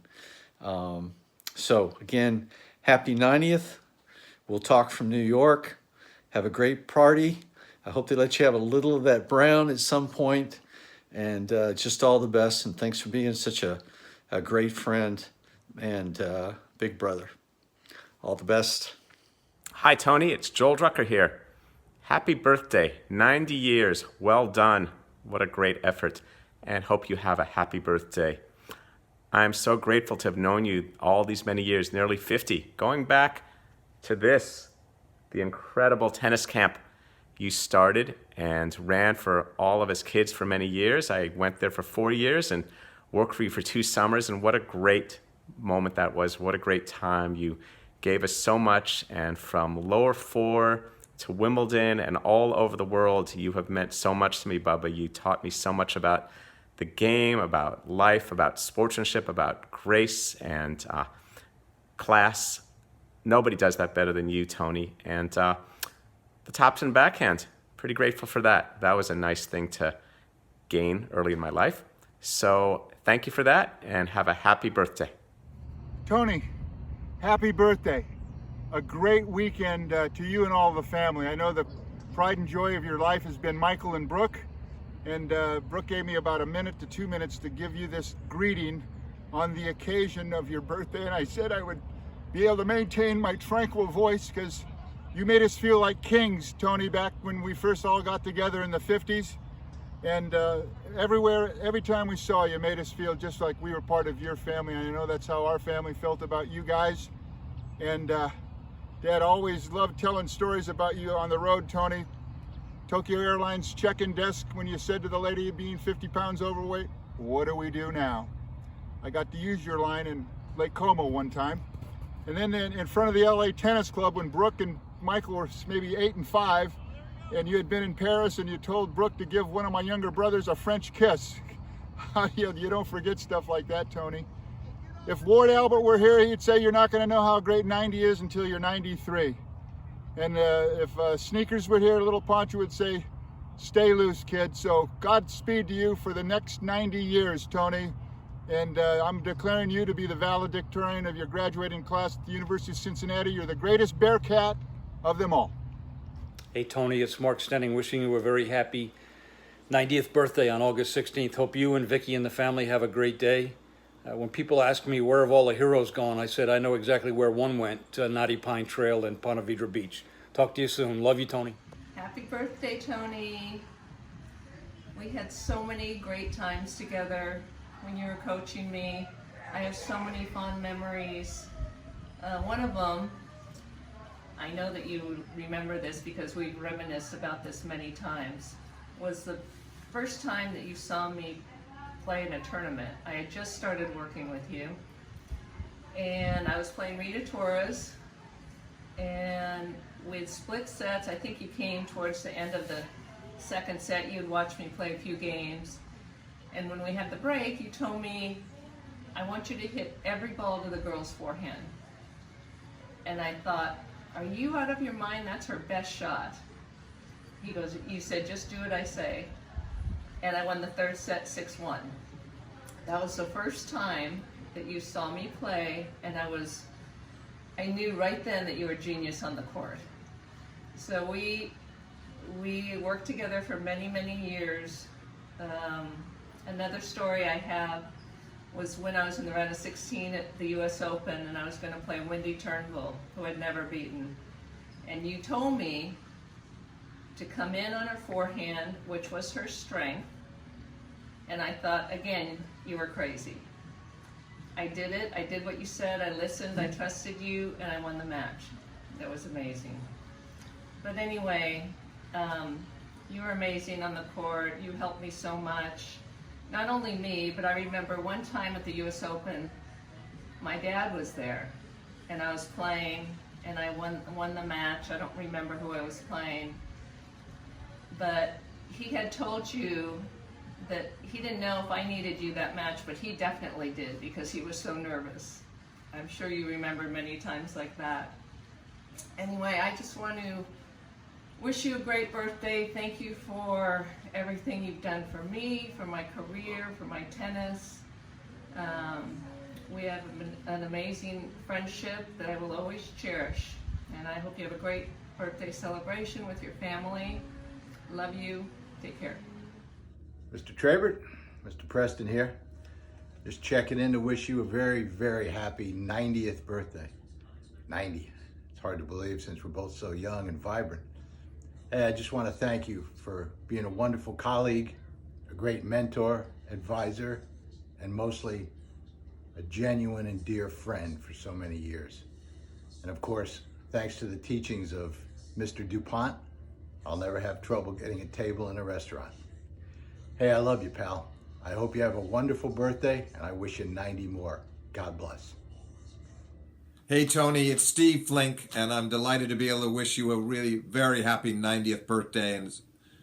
So again, happy 90th. We'll talk from New York. Have a great party. I hope they let you have a little of that brown at some point. And just all the best. And thanks for being such a great friend and big brother. All the best. Hi, Tony. It's Joel Drucker here. Happy birthday. 90 years. Well done. What a great effort. And hope you have a happy birthday. I'm so grateful to have known you all these many years, nearly 50, going back to this, the incredible tennis camp you started and ran for all of us kids for many years. I went there for 4 years and worked for you for 2 summers, and what a great moment that was. What a great time. You gave us so much, and from lower 4 to Wimbledon and all over the world, you have meant so much to me, Bubba. You taught me so much about the game, about life, about sportsmanship, about grace and class. Nobody does that better than you, Tony. And the tops and backhand, pretty grateful for that. That was a nice thing to gain early in my life. So thank you for that, and have a happy birthday. Tony, happy birthday. A great weekend to you and all the family. I know the pride and joy of your life has been Michael and Brooke. And Brooke gave me about 1 to 2 minutes to give you this greeting on the occasion of your birthday. And I said I would be able to maintain my tranquil voice because you made us feel like kings, Tony, back when we first all got together in the 50s. And every time we saw you, made us feel just like we were part of your family. And I know that's how our family felt about you guys. And Dad always loved telling stories about you on the road, Tony. Tokyo Airlines check-in desk when you said to the lady being 50 pounds overweight, "What do we do now?" I got to use your line in Lake Como one time. And then in front of the LA Tennis Club when Brooke and Michael were maybe 8 and 5, and you had been in Paris and you told Brooke to give one of my younger brothers a French kiss. You don't forget stuff like that, Tony. If Ward Albert were here, he'd say you're not going to know how great 90 is until you're 93. And if Sneakers were here, Little Poncho would say, "Stay loose, kid." So Godspeed to you for the next 90 years, Tony. And I'm declaring you to be the valedictorian of your graduating class at the University of Cincinnati. You're the greatest Bearcat of them all. Hey, Tony, it's Mark Stenning wishing you a very happy 90th birthday on August 16th. Hope you and Vicky and the family have a great day. When people ask me where have all the heroes gone, I said I know exactly where one went, to Knotty Pine Trail and Ponte Vedra Beach. Talk to you soon. Love you, Tony. Happy birthday, Tony. We had so many great times together when you were coaching me. I have so many fond memories. One of them, I know that you remember this because we've reminisced about this many times, was the first time that you saw me play in a tournament. I had just started working with you, and I was playing Rita Torres, and with split sets. I think you came towards the end of the second set. You'd watched me play a few games, and when we had the break, you told me, "I want you to hit every ball to the girl's forehand." And I thought, "Are you out of your mind? That's her best shot." He goes, "You said, just do what I say." And I won the third set 6-1. That was the first time that you saw me play, and I knew right then that you were a genius on the court. So we worked together for many, many years. Another story I have was when I was in the round of 16 at the US Open, and I was going to play Wendy Turnbull, who I'd never beaten. And you told me to come in on her forehand, which was her strength. And I thought, again, you were crazy. I did it. I did what you said. I listened. I trusted you, and I won the match. That was amazing. But anyway, you were amazing on the court. You helped me so much. Not only me, but I remember one time at the US Open, my dad was there, and I was playing, and I won the match. I don't remember who I was playing. but he had told you that he didn't know if I needed you that match, but he definitely did because he was so nervous. I'm sure you remember many times like that. Anyway, I just want to wish you a great birthday. Thank you for everything you've done for me, for my career, for my tennis. We have an amazing friendship that I will always cherish. And I hope you have a great birthday celebration with your family. Love you. Take care. Mr. Trabert, Mr. Preston here. Just checking in to wish you a very, very happy 90th birthday. 90. It's hard to believe since we're both so young and vibrant. Hey, I just want to thank you for being a wonderful colleague, a great mentor, advisor, and mostly a genuine and dear friend for so many years. And of course, thanks to the teachings of Mr. DuPont, I'll never have trouble getting a table in a restaurant. Hey, I love you, pal. I hope you have a wonderful birthday, and I wish you 90 more. God bless. Hey Tony, it's Steve Flink, and I'm delighted to be able to wish you a really very happy 90th birthday, and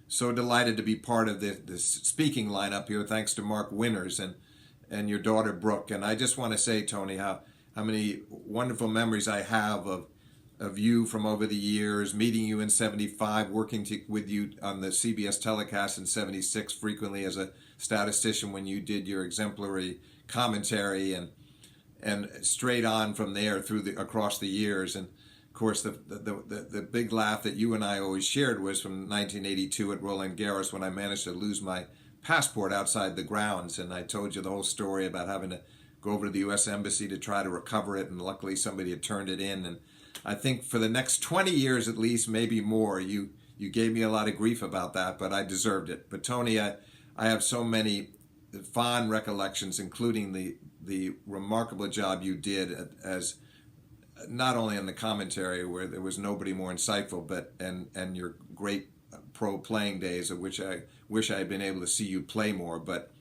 so delighted to be part of this speaking lineup here, thanks to Mark Winters and your daughter Brooke. And I just want to say, Tony, how many wonderful memories I have of you from over the years, meeting you in 75, working with you on the CBS telecast in 76 frequently as a statistician when you did your exemplary commentary, and straight on from there across the years. And of course the big laugh that you and I always shared was from 1982 at Roland Garros when I managed to lose my passport outside the grounds, and I told you the whole story about having to go over to the US Embassy to try to recover it, and luckily somebody had turned it in. And I think for the next 20 years at least, maybe more, you gave me a lot of grief about that, but I deserved it. But Tony, I have so many fond recollections, including the remarkable job you did as not only in the commentary where there was nobody more insightful, but and your great pro playing days, of which I wish I had been able to see you play more. But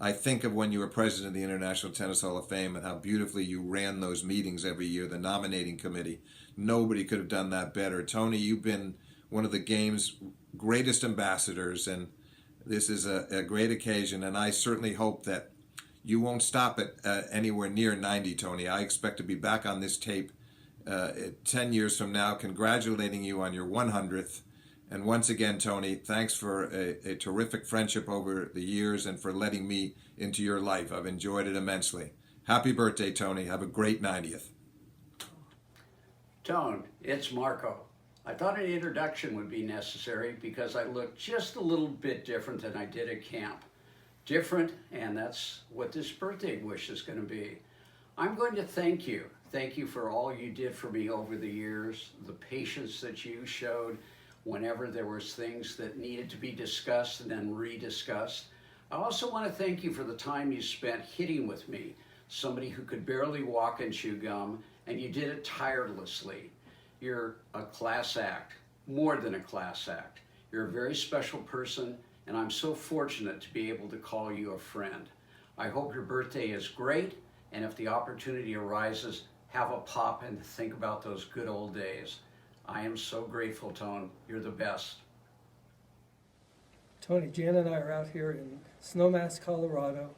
I think of when you were president of the International Tennis Hall of Fame and how beautifully you ran those meetings every year, the nominating committee. Nobody could have done that better. Tony, you've been one of the game's greatest ambassadors, and this is a great occasion, and I certainly hope that you won't stop at anywhere near 90, Tony. I expect to be back on this tape 10 years from now, congratulating you on your 100th. And once again, Tony, thanks for a terrific friendship over the years and for letting me into your life. I've enjoyed it immensely. Happy birthday, Tony. Have a great 90th. Tone, it's Marco. I thought an introduction would be necessary because I look just a little bit different than I did at camp. Different, and that's what this birthday wish is going to be. I'm going to thank you. Thank you for all you did for me over the years, the patience that you showed whenever there was things that needed to be discussed and then rediscussed. I also want to thank you for the time you spent hitting with me, somebody who could barely walk and chew gum, and you did it tirelessly. You're a class act, more than a class act. You're a very special person, and I'm so fortunate to be able to call you a friend. I hope your birthday is great, and if the opportunity arises, have a pop and think about those good old days. I am so grateful, Tone. You're the best. Tony, Jan and I are out here in Snowmass, Colorado,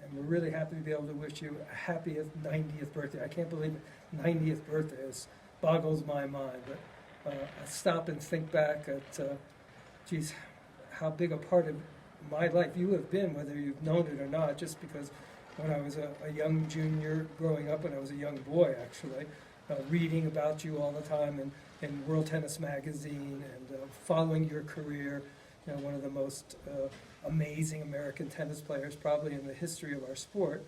and we're really happy to be able to wish you a happy 90th birthday. I can't believe it. 90th birthday. It boggles my mind. But I stop and think back at, geez, how big a part of my life you have been, whether you've known it or not, just because when I was a young junior growing up, when I was a young boy, actually, reading about you all the time in World Tennis Magazine and following your career, one of the most amazing American tennis players probably in the history of our sport,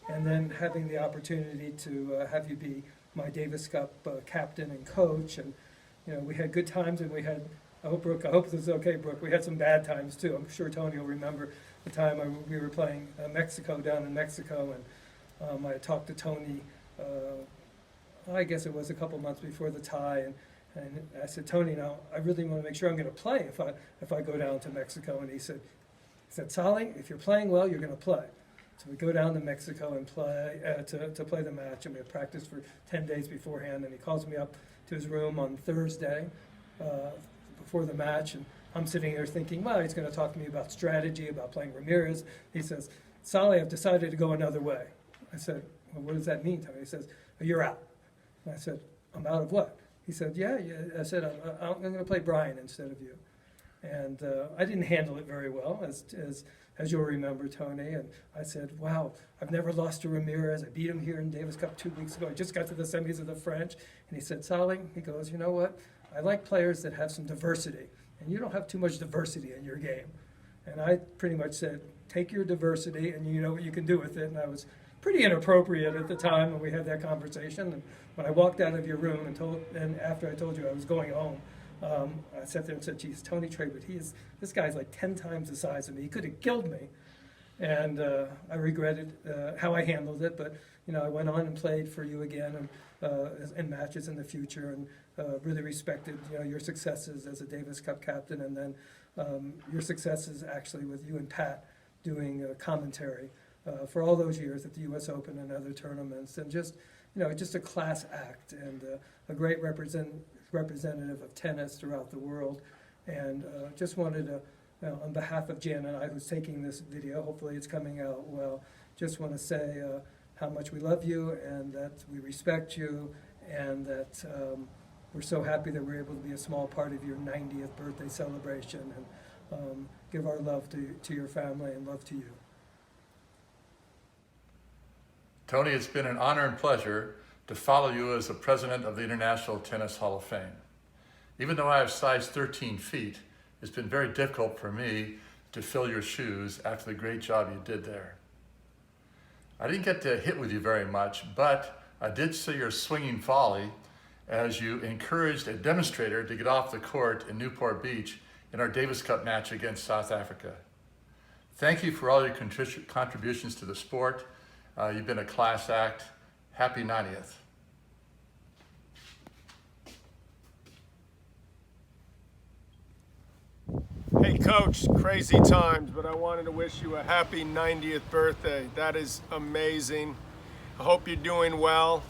and then having the opportunity to have you be my Davis Cup captain and coach, and we had good times, and we had, I hope this is okay, Brooke, we had some bad times too. I'm sure Tony will remember the time we were playing Mexico down in Mexico, and I talked to Tony, I guess it was a couple months before the tie, and I said, Tony, now I really want to make sure I'm going to play if I go down to Mexico. And he said, Solly, if you're playing well, you're going to play. So we go down to Mexico and play to play the match, and we had practiced for 10 days beforehand. And he calls me up to his room on Thursday before the match, and I'm sitting there thinking, well, he's going to talk to me about strategy, about playing Ramirez. He says, Sally, I've decided to go another way. I said, well, what does that mean, Tony? He says, well, you're out. And I said, I'm out of what? He said, yeah. I said, I'm going to play Brian instead of you. And I didn't handle it very well, as you'll remember, Tony. And I said, wow, I've never lost to Ramirez. I beat him here in Davis Cup 2 weeks ago. I just got to the semis of the French. And he said, Sally, he goes, you know what? I like players that have some diversity. And you don't have too much diversity in your game. And I pretty much said, take your diversity and you know what you can do with it. And I was pretty inappropriate at the time when we had that conversation. And when I walked out of your room and after I told you I was going home, I sat there and said, geez, Tony Traybert, this guy's like 10 times the size of me. He could have killed me. And I regretted how I handled it. But, you know, I went on and played for you again and in matches in the future and really respected, you know, your successes as a Davis Cup captain and then your successes actually with you and Pat doing commentary for all those years at the U.S. Open and other tournaments. And just, you know, just a class act and a great representative of tennis throughout the world. And just wanted to, on behalf of Jan and I, who's taking this video, hopefully it's coming out well, just want to say how much we love you and that we respect you and that we're so happy that we're able to be a small part of your 90th birthday celebration and give our love to your family and love to you. Tony, it's been an honor and pleasure to follow you as the president of the International Tennis Hall of Fame. Even though I have size 13 feet, it's been very difficult for me to fill your shoes after the great job you did there. I didn't get to hit with you very much, but I did see your swinging volley as you encouraged a demonstrator to get off the court in Newport Beach in our Davis Cup match against South Africa. Thank you for all your contributions to the sport. You've been a class act. Happy 90th. Hey Coach, crazy times, but I wanted to wish you a happy 90th birthday. That is amazing. I hope you're doing well.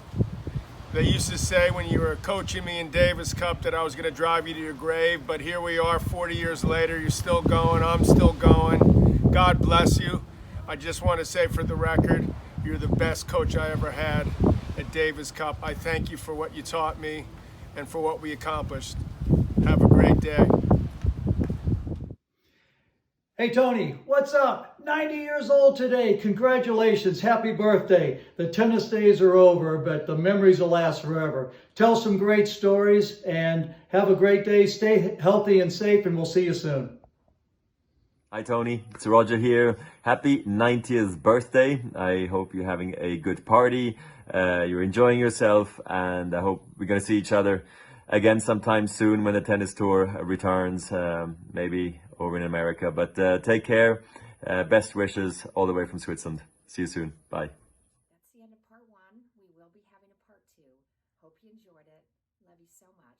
They used to say when you were coaching me in Davis Cup that I was going to drive you to your grave, but here we are 40 years later. You're still going, I'm still going. God bless you. I just want to say for the record, you're the best coach I ever had at Davis Cup. I thank you for what you taught me and for what we accomplished. Have a great day. Hey Tony, what's up? 90 years old today. Congratulations. Happy birthday. The tennis days are over, but the memories will last forever. Tell some great stories and have a great day. Stay healthy and safe, and we'll see you soon. Hi Tony, it's Roger here. Happy 90th birthday. I hope you're having a good party. You're enjoying yourself, and I hope we're going to see each other again sometime soon when the tennis tour returns, maybe over in America. But take care. Best wishes all the way from Switzerland. See you soon. Bye. That's the end of part 1. We will be having a part 2. Hope you enjoyed it. Love you so much.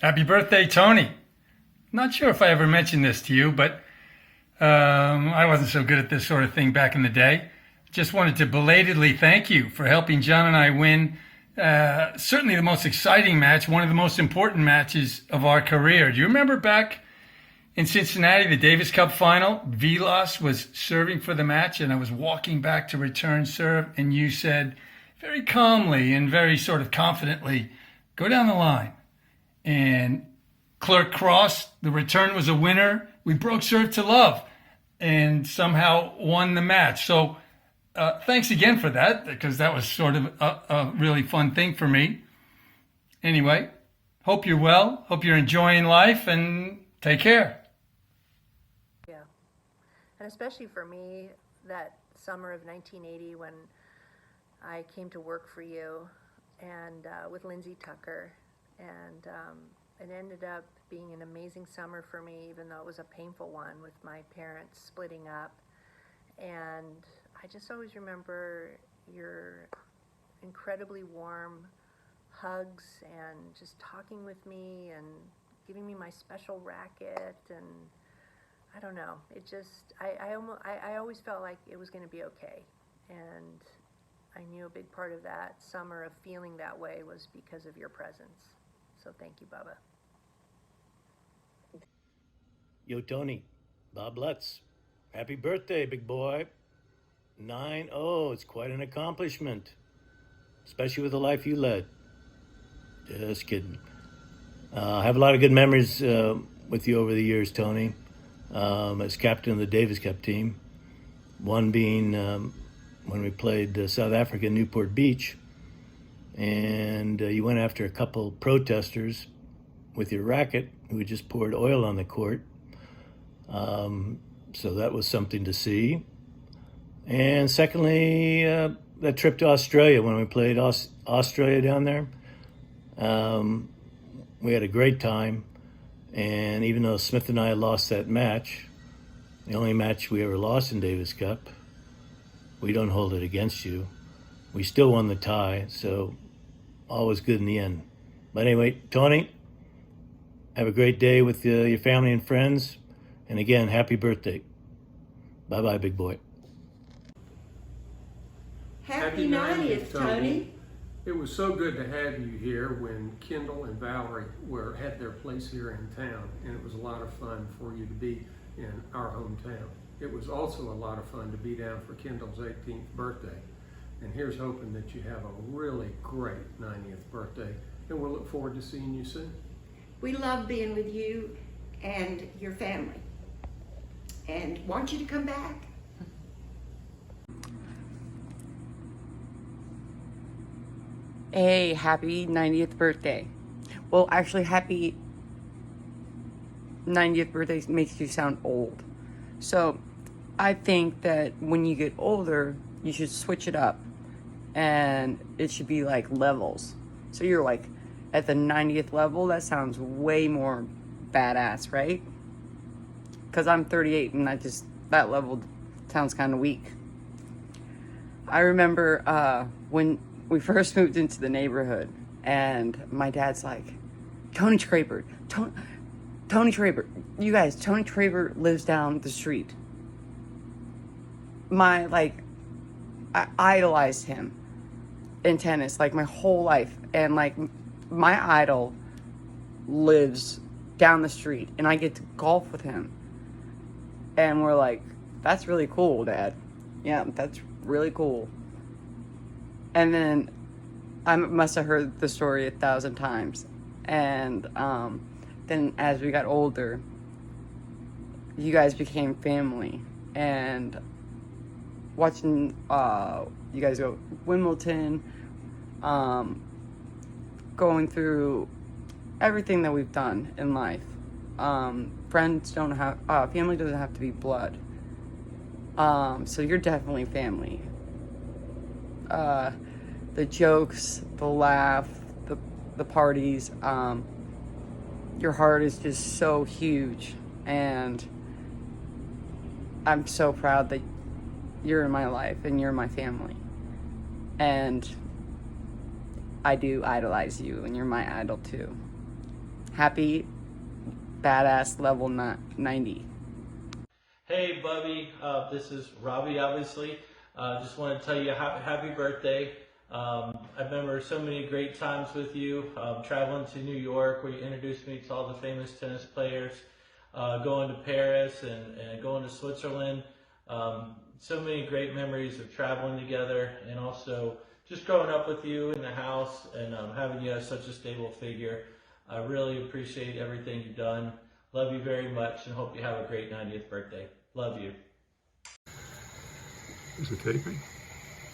Happy birthday, Tony. Not sure if I ever mentioned this to you, but I wasn't so good at this sort of thing back in the day. Just wanted to belatedly thank you for helping John and I win certainly the most exciting match, one of the most important matches of our career. Do you remember back in Cincinnati, the Davis Cup final? Vilas was serving for the match, and I was walking back to return serve, and you said very calmly and very sort of confidently, go down the line. And Clerk crossed, the return was a winner. We broke serve to love and somehow won the match. So thanks again for that, because that was sort of a really fun thing for me. Anyway, hope you're well, hope you're enjoying life, and take care. Yeah, and especially for me, that summer of 1980 when I came to work for you and with Lindsay Tucker, and it ended up being an amazing summer for me, even though it was a painful one with my parents splitting up. And I just always remember your incredibly warm hugs and just talking with me and giving me my special racket. And I don't know, it just, I always felt like it was going to be okay. And I knew a big part of that summer of feeling that way was because of your presence. So thank you, Bubba. Yo, Tony, Bob Lutz. Happy birthday, big boy. 9-0, it's quite an accomplishment, especially with the life you led. Just kidding. I have a lot of good memories with you over the years, Tony, as captain of the Davis Cup team. One being when we played South Africa in Newport Beach, and you went after a couple protesters with your racket who had just poured oil on the court. So that was something to see. And secondly, that trip to Australia when we played Australia down there. We had a great time. And even though Smith and I lost that match, the only match we ever lost in Davis Cup, we don't hold it against you. We still won the tie, so all was good in the end. But anyway, Tony, have a great day with your family and friends. And again, happy birthday. Bye-bye, big boy. Happy 90th, Tony. It was so good to have you here when Kendall and Valerie had their place here in town, and it was a lot of fun for you to be in our hometown. It was also a lot of fun to be down for Kendall's 18th birthday. And here's hoping that you have a really great 90th birthday, and we'll look forward to seeing you soon. We love being with you and your family, and want you to come back. Hey, happy 90th birthday. Well, actually, happy 90th birthday makes you sound old. So I think that when you get older, you should switch it up. And it should be like levels. So you're like at the 90th level. That sounds way more badass, right? Because I'm 38 and that level sounds kind of weak. I remember when we first moved into the neighborhood, and my dad's like, Tony Traber, Tony Traber. You guys, Tony Traber lives down the street. I idolized him in tennis, like my whole life. And like my idol lives down the street, and I get to golf with him. And we're like, that's really cool, Dad. Yeah, that's really cool. And then I must have heard the story 1,000 times. And then as we got older, you guys became family. And watching you guys go Wimbledon, going through everything that we've done in life. Friends don't have, family doesn't have to be blood. So you're definitely family. The jokes, the laugh, the parties, your heart is just so huge, and I'm so proud that you're in my life and you're my family. And I do idolize you, and you're my idol too. Happy badass level 90. Hey, Bubbie. This is Robbie, obviously. Just want to tell you happy birthday. I remember so many great times with you, traveling to New York where you introduced me to all the famous tennis players, going to Paris and going to Switzerland. So many great memories of traveling together, and also just growing up with you in the house and having you as such a stable figure. I really appreciate everything you've done. Love you very much, and hope you have a great 90th birthday. Love you. Is it taping?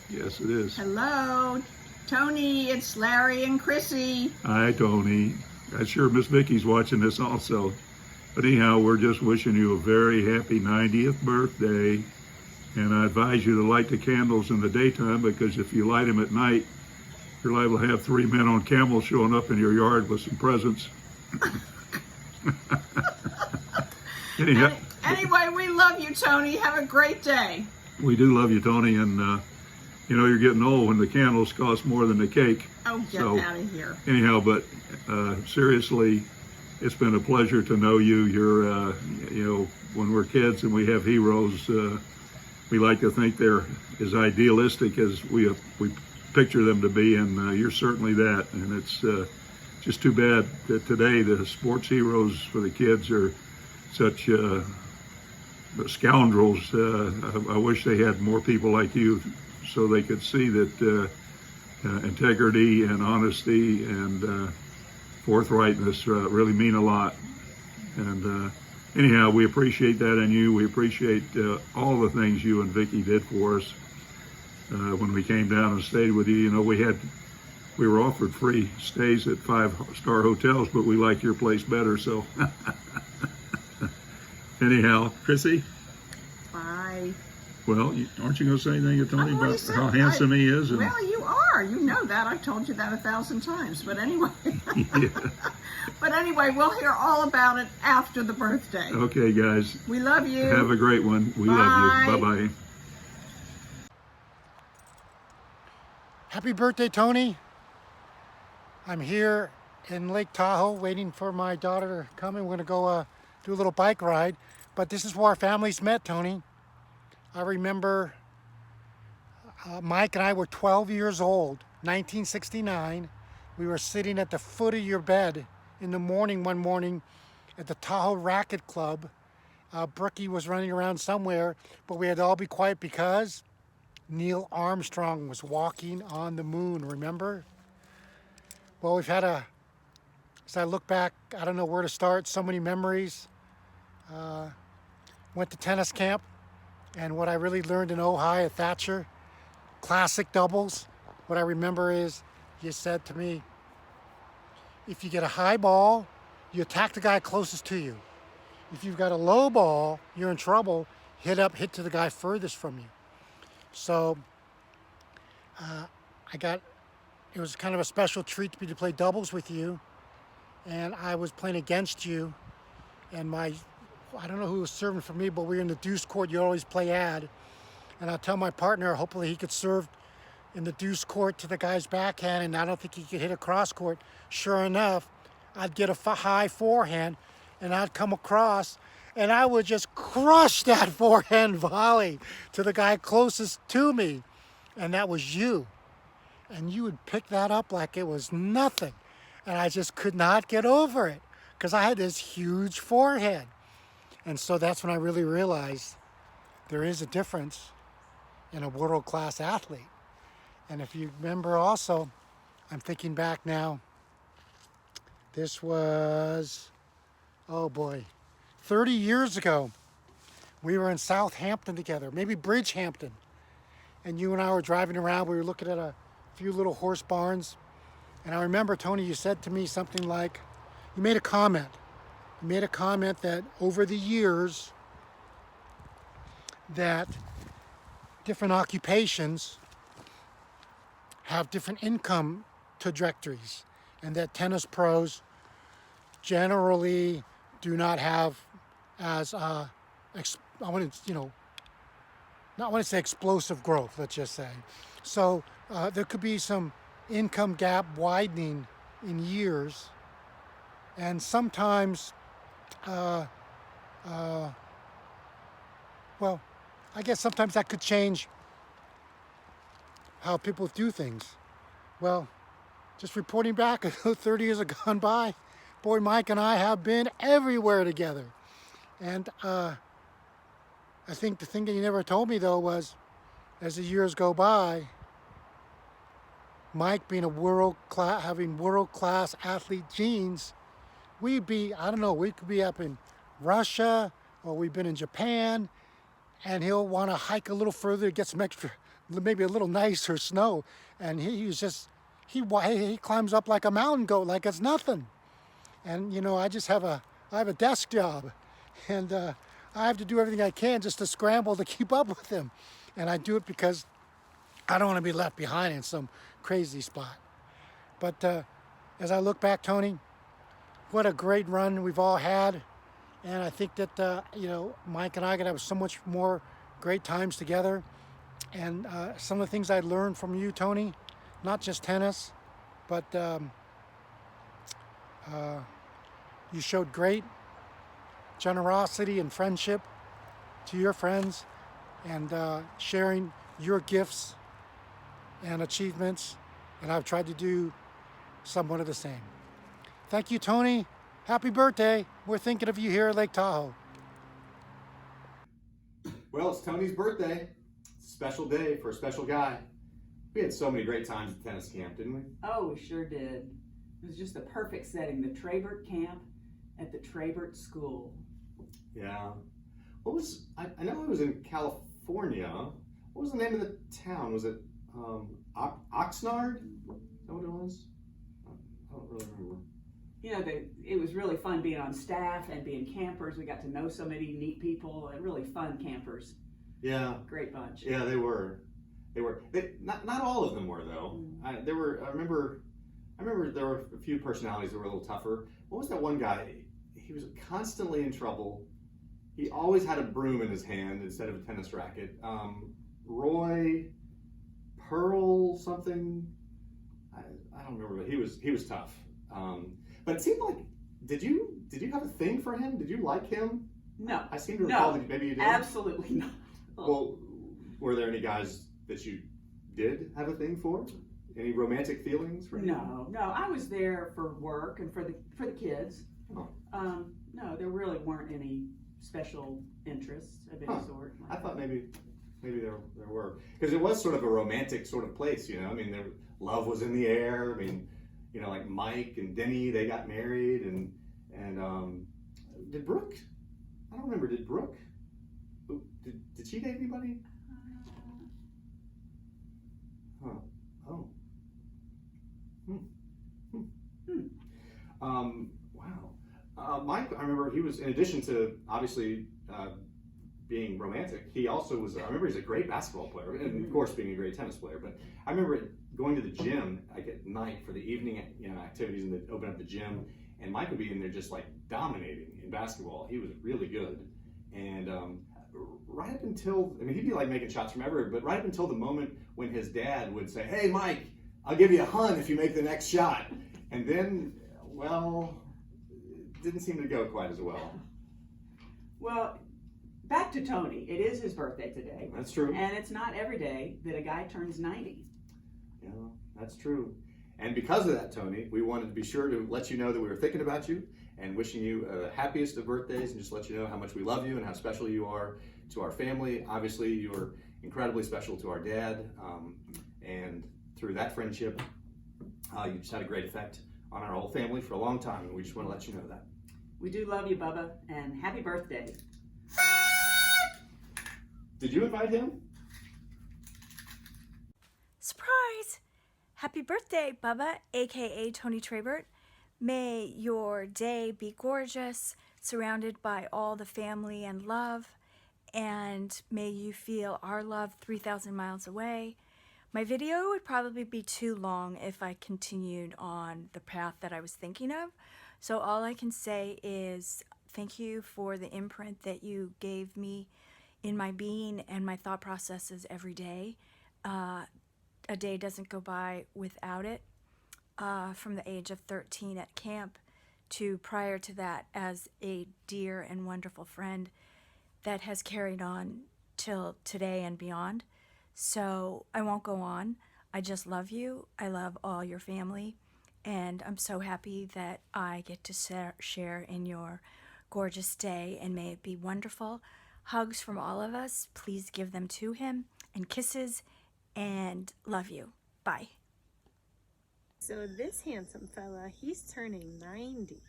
Yes, it is. Hello, Tony, it's Larry and Chrissy. Hi, Tony. I'm sure Miss Vicky's watching this also. But anyhow, we're just wishing you a very happy 90th birthday. And I advise you to light the candles in the daytime, because if you light them at night, you're liable to have 3 men on camels showing up in your yard with some presents. Anyhow, Anyway, we love you, Tony. Have a great day. we do love you, Tony, and you know, you're getting old when the candles cost more than the cake. Oh, get out of here. Anyhow, but seriously, it's been a pleasure to know you. You're, you know, when we're kids and we have heroes, we like to think they're as idealistic as we picture them to be, and you're certainly that. And it's just too bad that today the sports heroes for the kids are such scoundrels. I wish they had more people like you so they could see that integrity and honesty and forthrightness really mean a lot. And anyhow, we appreciate that in you. We appreciate all the things you and Vicki did for us when we came down and stayed with you. You know, we were offered free stays at 5-star hotels, but we like your place better. So anyhow, Chrissy. Bye. Well, aren't you going to say anything to Tony about how handsome he is? And... Well, you are. You know that. I've told you that 1,000 times. But anyway. Yeah. But anyway, we'll hear all about it after the birthday. Okay, guys. We love you. Have a great one. We love you. Bye-bye. Happy birthday, Tony. I'm here in Lake Tahoe waiting for my daughter to come, and we're going to go do a little bike ride. But this is where our families met, Tony. I remember Mike and I were 12 years old, 1969. We were sitting at the foot of your bed in the morning one morning at the Tahoe Racket Club. Brookie was running around somewhere, but we had to all be quiet because Neil Armstrong was walking on the moon, remember? Well, we've had as I look back, I don't know where to start, so many memories. Went to tennis camp, and what I really learned in Ojai at Thatcher, classic doubles, what I remember is you said to me, if you get a high ball, you attack the guy closest to you. If you've got a low ball, you're in trouble, hit to the guy furthest from you. So it was kind of a special treat to be to play doubles with you, and I was playing against you, and I don't know who was serving for me, but we were in the deuce court. You always play ad, and I'll tell my partner hopefully he could serve in the deuce court to the guy's backhand, and I don't think he could hit a cross court. Sure enough, I'd get a high forehand, and I'd come across, and I would just crush that forehand volley to the guy closest to me, and that was you. And you would pick that up like it was nothing, and I just could not get over it because I had this huge forehand. And so that's when I really realized there is a difference in a world-class athlete. And if you remember also, I'm thinking back now, this was, oh boy, 30 years ago. We were in Southampton together, maybe Bridgehampton. And you and I were driving around, we were looking at a few little horse barns. And I remember, Tony, you said to me something like, you made a comment. You made a comment that over the years, that different occupations have different income trajectories, and that tennis pros generally do not have as I want to say explosive growth, let's just say. So there could be some income gap widening in years, and sometimes well, I guess sometimes that could change how people do things. Well, just reporting back, 30 years have gone by. Boy, Mike and I have been everywhere together. And I think the thing that you never told me, though, was as the years go by, Mike being having world-class athlete genes, we'd be, I don't know, we could be up in Russia, or we've been in Japan, and he'll want to hike a little further to get some extra, maybe a little nicer snow. And he climbs up like a mountain goat, like it's nothing. And you know, I have a desk job, and I have to do everything I can just to scramble to keep up with him. And I do it because I don't want to be left behind in some crazy spot. But as I look back, Tony, what a great run we've all had. And I think that, you know, Mike and I are going to have so much more great times together. And some of the things I learned from you, Tony, not just tennis, but you showed great generosity and friendship to your friends, and sharing your gifts and achievements. And I've tried to do somewhat of the same. Thank you, Tony. Happy birthday. We're thinking of you here at Lake Tahoe. Well, it's Tony's birthday. It's a special day for a special guy. We had so many great times at tennis camp, didn't we? Oh, we sure did. It was just the perfect setting. The Trabert camp at the Trabert School. Yeah. I know I was in California. What was the name of the town? Was it Oxnard? Is that what it was? I don't really remember. You know, it was really fun being on staff and being campers. We got to know so many neat people and really fun campers. Yeah. Great bunch. Yeah, they were. Not all of them were though. I remember there were a few personalities that were a little tougher. What was that one guy? He was constantly in trouble. He always had a broom in his hand instead of a tennis racket. Roy Pearl something. I don't remember, but he was tough. But it seemed like did you have a thing for him? Did you like him? No. I seem to recall that maybe you did. Absolutely not. Well, were there any guys that you did have a thing for? Any romantic feelings for him? No. I was there for work and for the kids. Oh. No, there really weren't any special interests of any sort. I thought maybe there were, because it was sort of a romantic sort of place, you know. I mean, love was in the air. I mean, you know, like Mike and Denny, they got married, and did Brooke? I don't remember. Did Brooke? Did she date anybody? Huh. Oh. Wow. Mike, I remember he was, in addition to obviously being romantic, he also was, I remember he's a great basketball player, and of course being a great tennis player, but I remember going to the gym like at night for the evening activities, and they'd open up the gym, and Mike would be in there just like dominating in basketball. He was really good. And right up until, I mean, he'd be like making shots from everywhere, but right up until the moment when his dad would say, "Hey, Mike, I'll give you a hun if you make the next shot." And then, well, it didn't seem to go quite as well. Well, back to Tony. It is his birthday today. That's true. And it's not every day that a guy turns 90. Yeah, that's true. And because of that, Tony, we wanted to be sure to let you know that we were thinking about you and wishing you the happiest of birthdays, and just let you know how much we love you and how special you are to our family. Obviously, you were incredibly special to our dad, and through that friendship, you just had a great effect on our whole family for a long time, and we just want to let you know that. We do love you, Bubba, and happy birthday. Did you invite him? Surprise! Happy birthday, Bubba, aka Tony Trabert. May your day be gorgeous, surrounded by all the family and love, and may you feel our love 3,000 miles away. My video would probably be too long if I continued on the path that I was thinking of, so all I can say is thank you for the imprint that you gave me in my being and my thought processes every day. A day doesn't go by without it. From the age of 13 at camp to prior to that as a dear and wonderful friend that has carried on till today and beyond. So I won't go on. I just love you. I love all your family. And I'm so happy that I get to share in your gorgeous day, and may it be wonderful. Hugs from all of us. Please give them to him, and kisses, and love you. Bye. So this handsome fella, he's turning 90,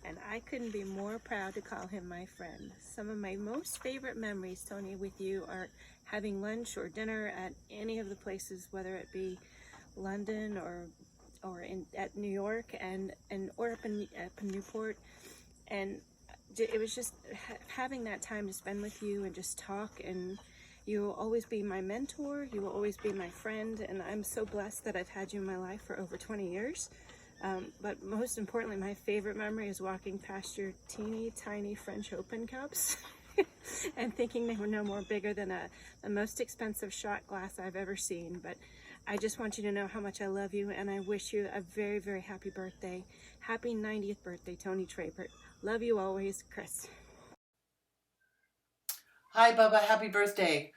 and I couldn't be more proud to call him my friend. Some of my most favorite memories, Tony, with you are having lunch or dinner at any of the places, whether it be London or at New York or up in Newport, and it was just having that time to spend with you and just talk. And you will always be my mentor. You will always be my friend. And I'm so blessed that I've had you in my life for over 20 years. But most importantly, my favorite memory is walking past your teeny tiny French Open cups and thinking they were no more bigger than the most expensive shot glass I've ever seen. But I just want you to know how much I love you, and I wish you a very, very happy birthday. Happy 90th birthday, Tony Trabert. Love you always, Chris. Hi, Bubba. Happy birthday.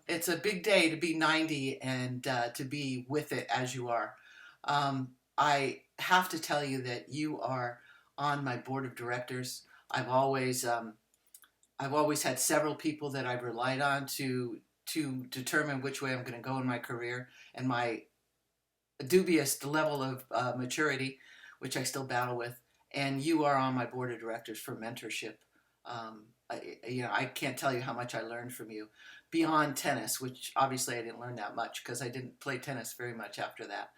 It's a big day to be 90 and to be with it as you are. I have to tell you that you are on my board of directors. I've always I've always had several people that I've relied on to determine which way I'm going to go in my career, and my dubious level of maturity, which I still battle with. And you are on my board of directors for mentorship. I can't tell you how much I learned from you beyond tennis, which obviously I didn't learn that much because I didn't play tennis very much after that.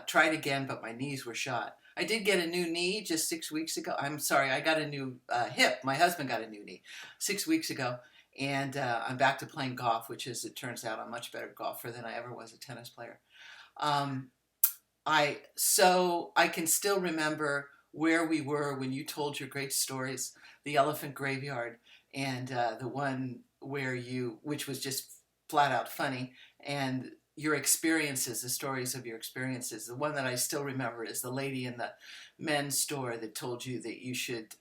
Tried again, but my knees were shot. I did get a new knee just 6 weeks ago. I'm sorry, I got a new hip. My husband got a new knee 6 weeks ago. And I'm back to playing golf, which is, it turns out, I'm a much better golfer than I ever was a tennis player. I can still remember where we were when you told your great stories, the elephant graveyard, and the one which was just flat out funny, and your experiences, the stories of your experiences. The one that I still remember is the lady in the men's store that told you that you should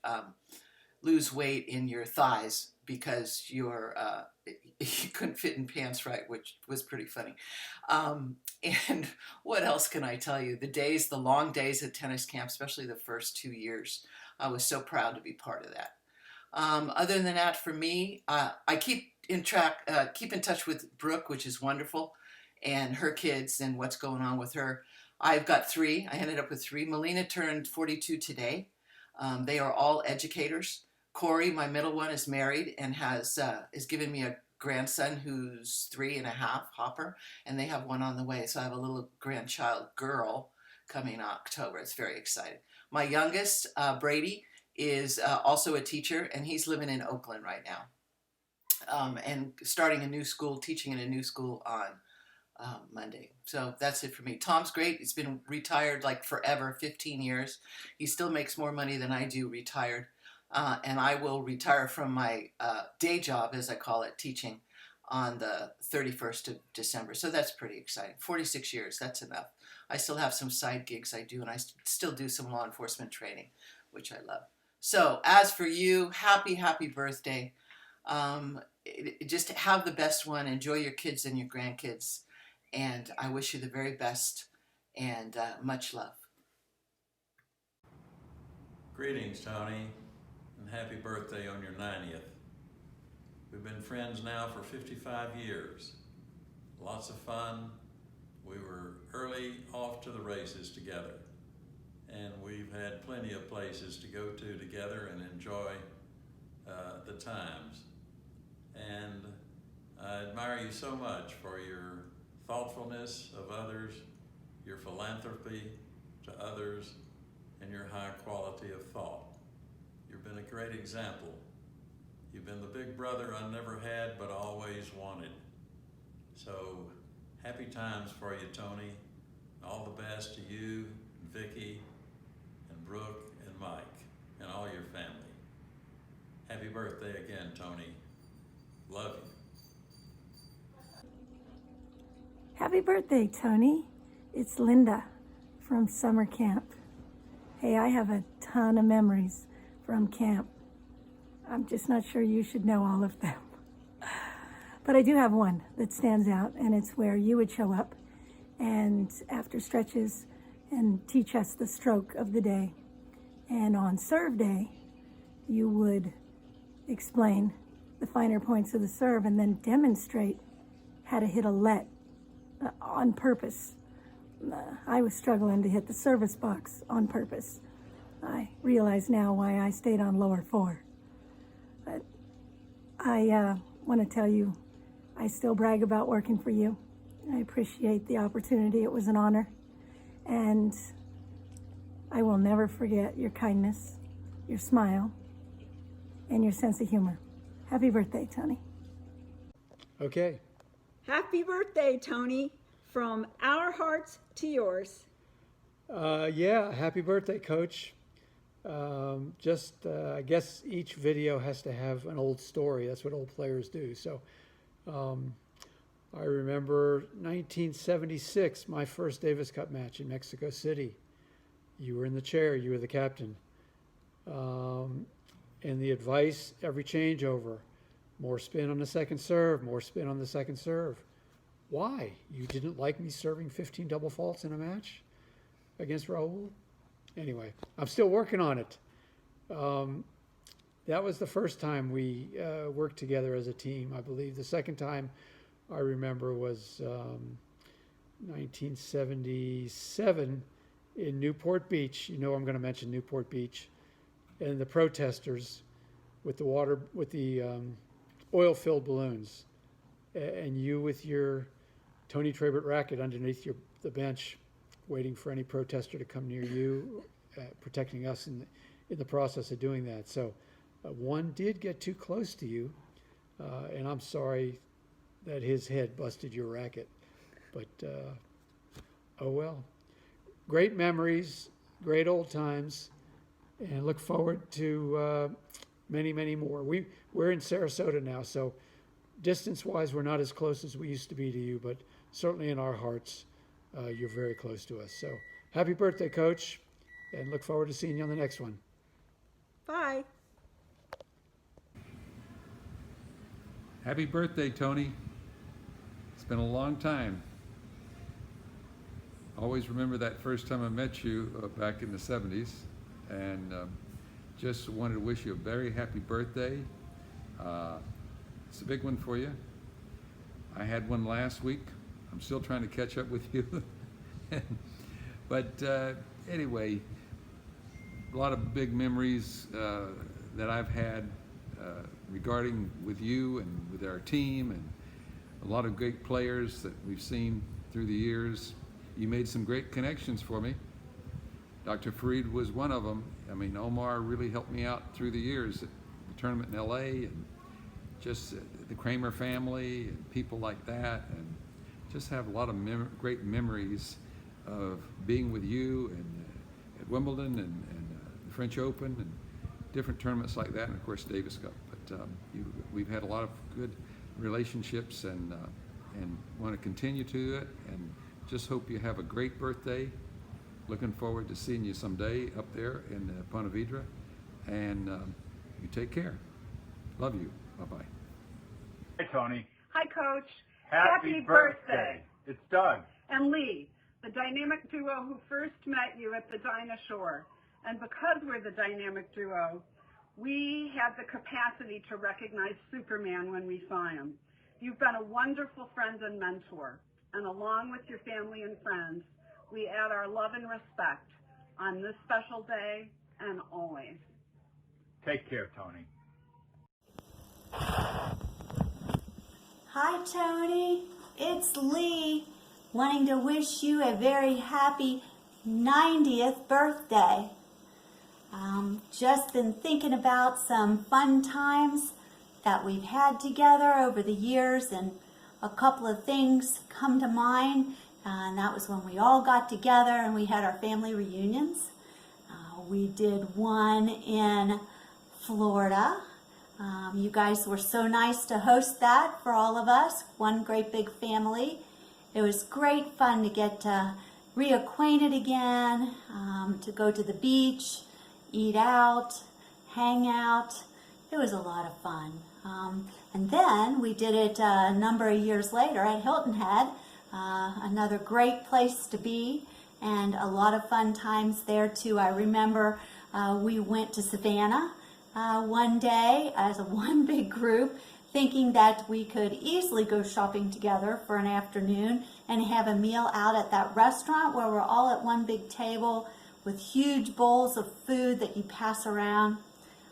lose weight in your thighs because you couldn't fit in pants right, which was pretty funny. And what else can I tell you? The long days at tennis camp, especially the first 2 years, I was so proud to be part of that. Other than that, for me, I keep in touch with Brooke, which is wonderful, and her kids and what's going on with her. I've got 3. I ended up with 3. Melina turned 42 today. They are all educators. Corey, my middle one, is married and has given me a grandson who's 3.5, Hopper, and they have one on the way. So I have a little grandchild girl coming October. It's very exciting. My youngest, Brady, is also a teacher, and he's living in Oakland right now, and starting a new school, teaching in a new school on Monday. So that's it for me. Tom's great. He's been retired like forever, 15 years. He still makes more money than I do retired. And I will retire from my day job, as I call it, teaching, on the 31st of December. So that's pretty exciting. 46 years, that's enough. I still have some side gigs I do, and I still do some law enforcement training, which I love. So as for you, happy birthday. Just have the best one. Enjoy your kids and your grandkids. And I wish you the very best, and much love. Greetings, Tony, and happy birthday on your 90th. We've been friends now for 55 years. Lots of fun. We were early off to the races together, and we've had plenty of places to go to together and enjoy the times. And I admire you so much for your thoughtfulness of others, your philanthropy to others, and your high quality of thought. You've been a great example. You've been the big brother I never had but always wanted. So happy times for you, Tony. All the best to you, and Vicky, and Brooke, and Mike, and all your family. Happy birthday again, Tony. Love you. Happy birthday, Tony. It's Linda from summer camp. Hey, I have a ton of memories from camp. I'm just not sure you should know all of them. But I do have one that stands out, and it's where you would show up and after stretches and teach us the stroke of the day. And on serve day, you would explain the finer points of the serve and then demonstrate how to hit a let on purpose. I was struggling to hit the service box on purpose. I realize now why I stayed on lower 4. But I want to tell you, I still brag about working for you. I appreciate the opportunity. It was an honor. And I will never forget your kindness, your smile, and your sense of humor. Happy birthday, Tony. Okay. Happy birthday, Tony, from our hearts to yours. Yeah, happy birthday, Coach. I guess each video has to have an old story. That's what old players do. So I remember 1976, my first Davis Cup match in Mexico City. You were in the chair. You were the captain. And the advice, every changeover, more spin on the second serve, more spin on the second serve. Why? You didn't like me serving 15 double faults in a match against Raul? Anyway, I'm still working on it. that was the first time we worked together as a team, I believe. The second time I remember was 1977 in Newport Beach. You know I'm going to mention Newport Beach. And the protesters with the oil-filled balloons. And you with your Tony Trabert racket underneath the bench, waiting for any protester to come near you, protecting us in the process of doing that. So one did get too close to you, and I'm sorry that his head busted your racket. But, oh well. Great memories, great old times, and look forward to many, many more. We're in Sarasota now, so distance-wise, we're not as close as we used to be to you, but certainly in our hearts, you're very close to us. So happy birthday, Coach, and look forward to seeing you on the next one. Bye. Happy birthday, Tony. It's been a long time. Always remember that first time I met you back in the 70s, and just wanted to wish you a very happy birthday. It's a big one for you. I had one last week. I'm still trying to catch up with you. But anyway, a lot of big memories that I've had regarding with you and with our team, and a lot of great players that we've seen through the years. You made some great connections for me. Dr. Fareed was one of them. I mean, Omar really helped me out through the years at the tournament in LA, and just the Kramer family and people like that, and just have a lot of great memories of being with you and at Wimbledon and the French Open and different tournaments like that, and of course Davis Cup. But we've had a lot of good relationships, and want to continue to it, and just hope you have a great birthday. Looking forward to seeing you someday up there in Ponte Vedra, and you take care. Love you. Bye-bye. Hi, Tony. Hi, Coach. Happy birthday. It's Doug. And Lee, the dynamic duo who first met you at the Dinah Shore. And because we're the dynamic duo, we had the capacity to recognize Superman when we saw him. You've been a wonderful friend and mentor. And along with your family and friends, we add our love and respect on this special day and always. Take care, Tony. Hi, Tony. It's Lee, wanting to wish you a very happy 90th birthday. Just been thinking about some fun times that we've had together over the years, and a couple of things come to mind, and that was when we all got together and we had our family reunions. We did one in Florida. You guys were so nice to host that for all of us, one great big family. It was great fun to get reacquainted again, to go to the beach, eat out, hang out. It was a lot of fun. And then we did it a number of years later at Hilton Head, another great place to be, and a lot of fun times there too. I remember we went to Savannah one day as one big group, thinking that we could easily go shopping together for an afternoon and have a meal out at that restaurant where we're all at one big table with huge bowls of food that you pass around.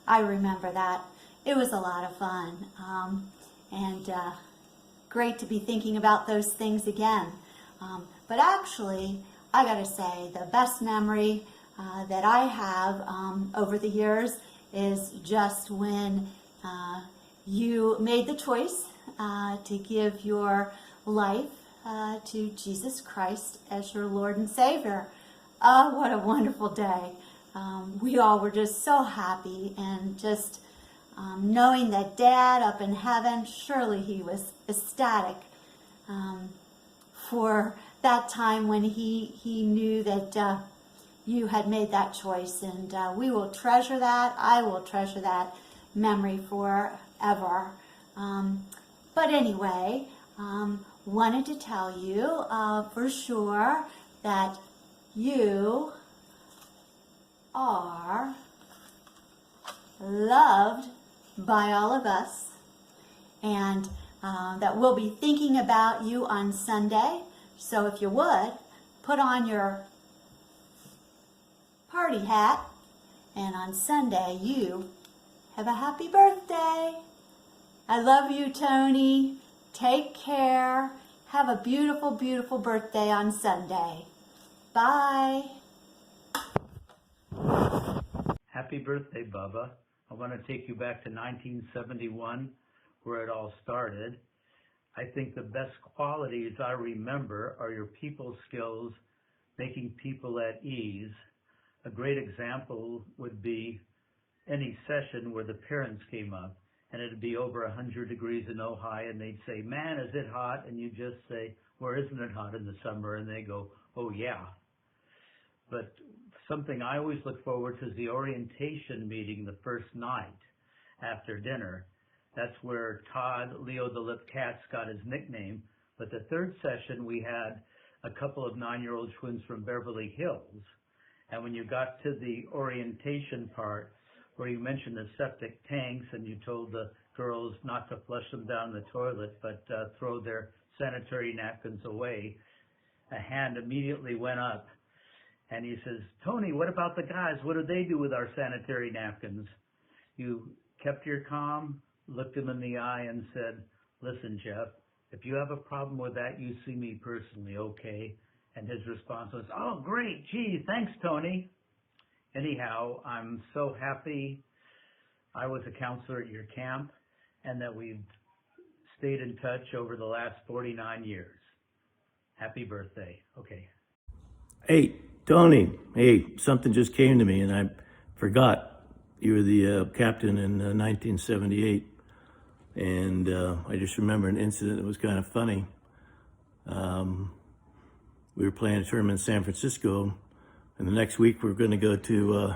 I remember that. It was a lot of fun, and great to be thinking about those things again. But actually, I gotta say, the best memory that I have over the years is just when you made the choice to give your life to Jesus Christ as your Lord and Savior. Oh, what a wonderful day. We all were just so happy, and just knowing that Dad up in heaven, surely he was ecstatic for that time when he knew that you had made that choice, and we will treasure that. I will treasure that memory forever. But anyway, wanted to tell you for sure that you are, loved by all of us, and that we'll be thinking about you on Sunday. So if you would, put on your party hat, and on Sunday you have a happy birthday. I love you, Tony. Take care. Have a beautiful, beautiful birthday on Sunday. Bye. Happy birthday, Bubba. I want to take you back to 1971, where it all started. I think the best qualities I remember are your people skills, making people at ease. A great example would be any session where the parents came up, and it'd be over 100 degrees in Ojai, and they'd say, "Man, is it hot?" And you just say, "Well, isn't it hot in the summer?" And they go, "Oh, yeah." But something I always look forward to is the orientation meeting the first night after dinner. That's where Todd, Leo the Lip Katz, got his nickname. But the third session, we had a couple of 9-year-old twins from Beverly Hills. And when you got to the orientation part, where you mentioned the septic tanks and you told the girls not to flush them down the toilet, but throw their sanitary napkins away, a hand immediately went up. And he says, "Tony, what about the guys? What do they do with our sanitary napkins?" You kept your calm, looked him in the eye and said, "Listen, Jeff, if you have a problem with that, you see me personally, okay?" And his response was, "Oh, great. Gee, thanks, Tony." Anyhow, I'm so happy I was a counselor at your camp and that we've stayed in touch over the last 49 years. Happy birthday. Okay. Hey, Tony. Hey, something just came to me and I forgot. You were the captain in 1978. And I just remember an incident that was kind of funny. We were playing a tournament in San Francisco, and the next week we were going to go to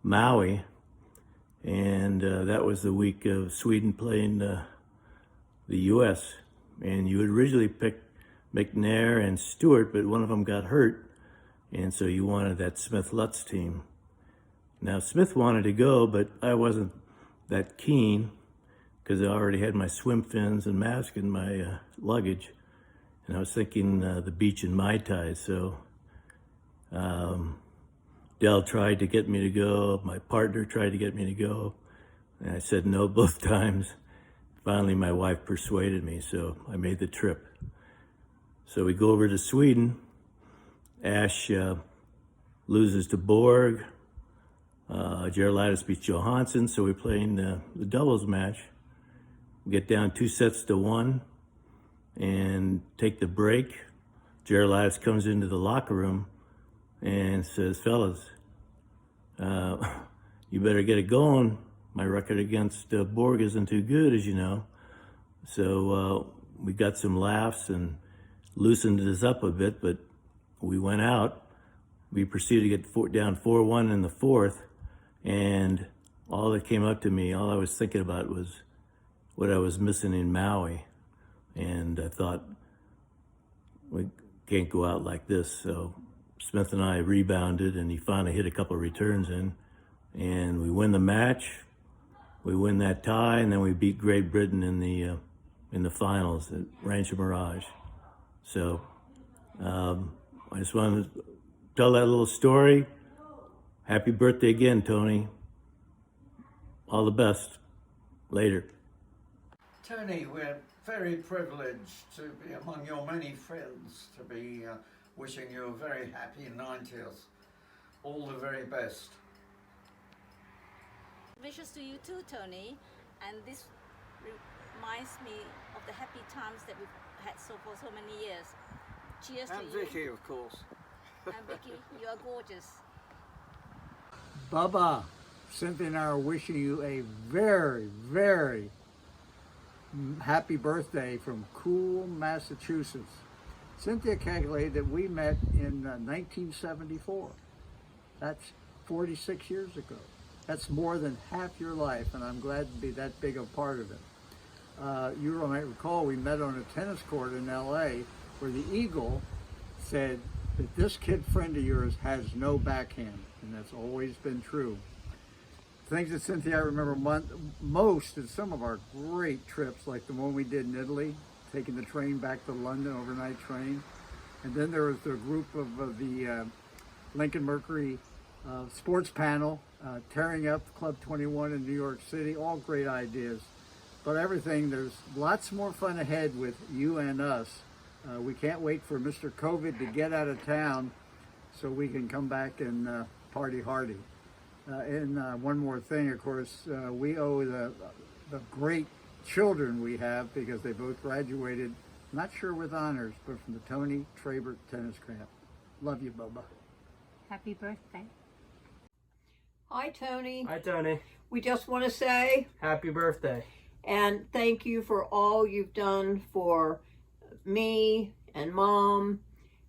Maui, and that was the week of Sweden playing the U.S. And you had originally picked McNair and Stewart, but one of them got hurt, and so you wanted that Smith-Lutz team. Now, Smith wanted to go, but I wasn't that keen because I already had my swim fins and mask in my luggage, and I was thinking the beach and Mai Tai, so Dell tried to get me to go, my partner tried to get me to go, and I said no both times. Finally, my wife persuaded me, so I made the trip. So we go over to Sweden. Ash loses to Borg. Geraldus beats Johansson, so we're playing the doubles match. We get down 2-1 and take the break. Geraldus comes into the locker room and says, "Fellas, you better get it going. My record against Borg isn't too good, as you know." So we got some laughs and loosened us up a bit, but we went out. We proceeded to get down 4-1 in the fourth, and all that came up to me, all I was thinking about was what I was missing in Maui. And I thought, we can't go out like this. So Smith and I rebounded, and he finally hit a couple of returns in, and we win the match. We win that tie, and then we beat Great Britain in the finals at Rancho Mirage. So I just wanted to tell that little story. Happy birthday again, Tony. All the best. Later. Tony, we're very privileged to be among your many friends, to be wishing you a very happy 90th. All the very best. Wishes to you too, Tony, and this reminds me of the happy times that we've had for so many years. Cheers And to Vicky, you. of course. And Vicky, you are gorgeous. Bubba, Cynthia and I are wishing you a very, very happy birthday from Cool, Massachusetts. Cynthia calculated that we met in 1974. That's 46 years ago. That's more than half your life, and I'm glad to be that big a part of it. You might recall we met on a tennis court in LA where the Eagle said that this kid friend of yours has no backhand, and that's always been true. things that Cynthia I remember most is some of our great trips, like the one we did in Italy, taking the train back to London, overnight train. And then there was the group of the Lincoln Mercury sports panel, tearing up Club 21 in New York City, all great ideas. But everything, there's lots more fun ahead with you and us. We can't wait for Mr. COVID to get out of town so we can come back and party hardy. And one more thing, of course, we owe the great children we have, because they both graduated, not sure with honors, but from the Tony Trabert Tennis Camp. Love you, Bubba. Happy birthday. Hi, Tony. Hi, Tony. We just want to say Happy birthday. and thank you for all you've done for me and Mom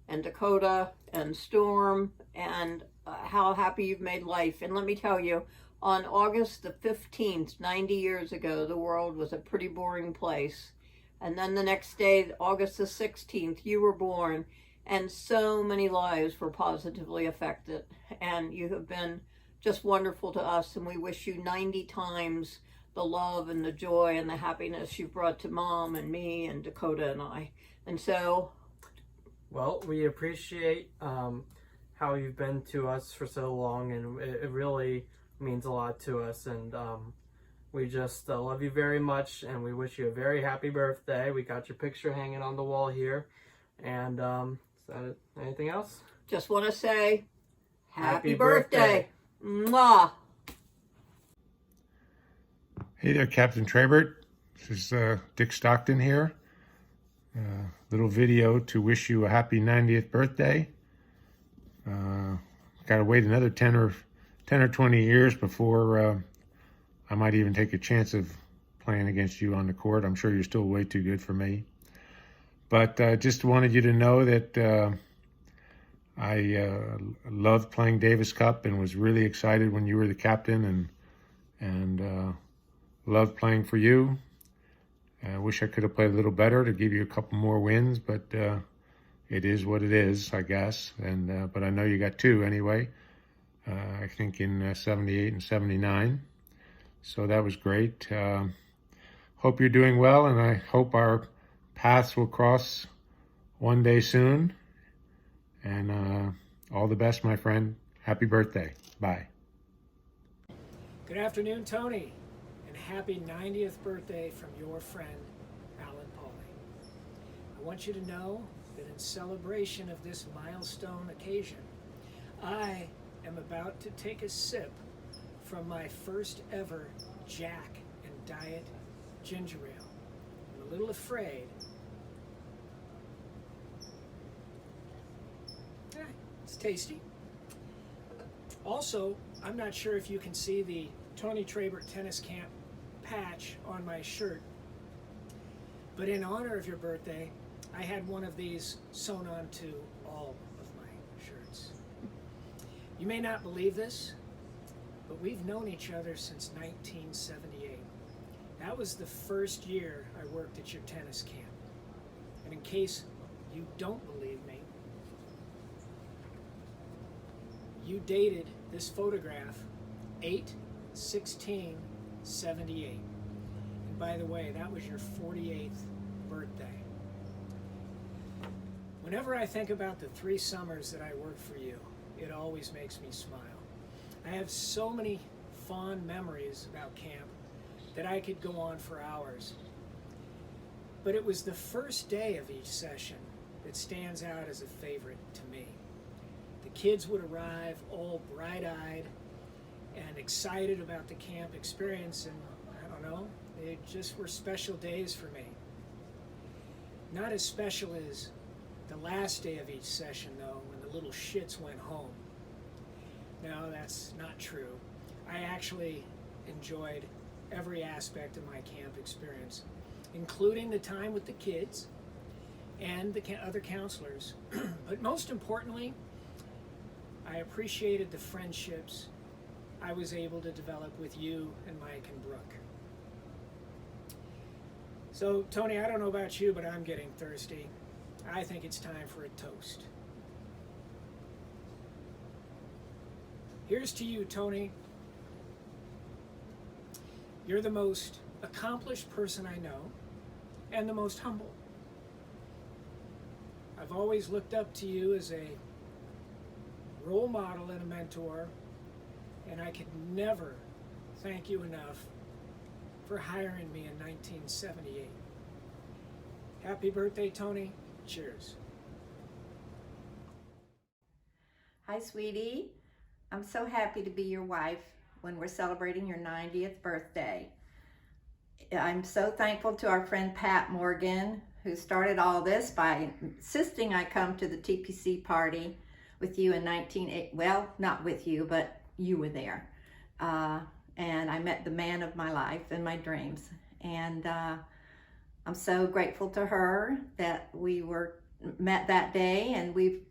and Dakota and Storm, and how happy you've made life. And let me tell you, on August the 15th, 90 years ago, the world was a pretty boring place. And then the next day, August the 16th, you were born, and so many lives were positively affected. And you have been just wonderful to us, and we wish you 90 times the love and the joy and the happiness you've brought to Mom and me and Dakota and I. And so, well, we appreciate how you've been to us for so long, and it really means a lot to us. And we just love you very much, and we wish you a very happy birthday. We got your picture hanging on the wall here. And is that it? Anything else? just want to say happy birthday. Mwah. Hey there, Captain Trabert. This is Dick Stockton here. Little video to wish you a happy 90th birthday. Got to wait another 10 or 20 years before I might even take a chance of playing against you on the court. I'm sure you're still way too good for me. But just wanted you to know that I loved playing Davis Cup and was really excited when you were the captain, and loved playing for you. I wish I could have played a little better to give you a couple more wins, but it is what it is, I guess. And but I know you got two anyway, I think in 78 and 79. So that was great. Hope you're doing well, and I hope our paths will cross one day soon. And all the best, my friend. Happy birthday. Bye. Good afternoon, Tony, and happy 90th birthday from your friend, Alan Pauly. I want you to know that in celebration of this milestone occasion, I am about to take a sip from my first ever Jack and Diet ginger ale. I'm a little afraid. It's tasty. Also, I'm not sure if you can see the Tony Trabert Tennis Camp patch on my shirt, but in honor of your birthday, I had one of these sewn onto all of my shirts. You may not believe this, but we've known each other since 1978. That was the first year I worked at your tennis camp. And in case you don't believe me, you dated this photograph 8/16/78. And by the way, that was your 48th birthday. Whenever I think about the 3 summers that I worked for you, it always makes me smile. I have so many fond memories about camp that I could go on for hours. But it was the first day of each session that stands out as a favorite to me. The kids would arrive all bright-eyed and excited about the camp experience, and I don't know, they just were special days for me. Not as special as the last day of each session, though, when the little shits went home. No, that's not true. I actually enjoyed every aspect of my camp experience, including the time with the kids and the other counselors. But most importantly, I appreciated the friendships I was able to develop with you and Mike and Brooke. So, Tony, I don't know about you, but I'm getting thirsty. I think it's time for a toast. Here's to you, Tony. You're the most accomplished person I know and the most humble. I've always looked up to you as a role model and a mentor, and I could never thank you enough for hiring me in 1978. Happy birthday, Tony. Cheers. Hi, sweetie. I'm so happy to be your wife when we're celebrating your 90th birthday. I'm so thankful to our friend Pat Morgan, who started all this by insisting I come to the TPC party with you in 1980. Well, not with you, but you were there. And I met the man of my life and my dreams. And I'm so grateful to her that we met that day, and we've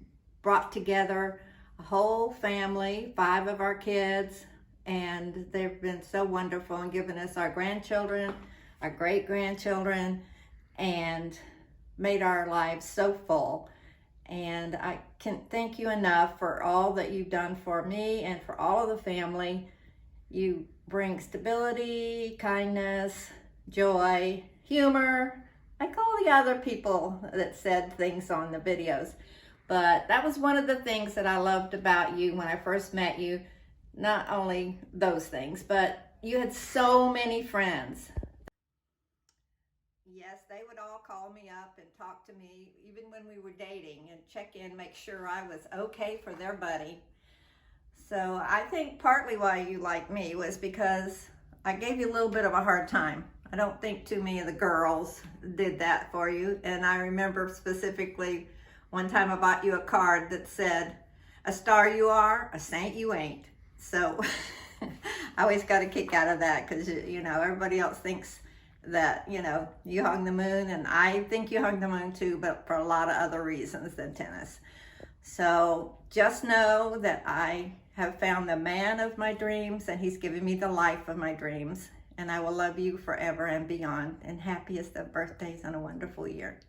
brought together a whole family, 5 of our kids, and they've been so wonderful and given us our grandchildren, our great-grandchildren, and made our lives so full. And I can't thank you enough for all that you've done for me and for all of the family. You bring stability, kindness, joy, humor. I call the other people that said things on the videos, but that was one of the things that I loved about you when I first met you. Not only those things, but you had so many friends. Yes, they would all call me up and talk to me, even when we were dating, and check in, make sure I was okay for their buddy. So I think partly why you liked me was because I gave you a little bit of a hard time. I don't think too many of the girls did that for you. And I remember specifically one time I bought you a card that said, "A star you are, a saint you ain't." So I always got a kick out of that because, you know, everybody else thinks that, you know, you hung the moon, and I think you hung the moon too, but for a lot of other reasons than tennis. So just know that I have found the man of my dreams, and he's given me the life of my dreams, and I will love you forever and beyond. And happiest of birthdays and a wonderful year.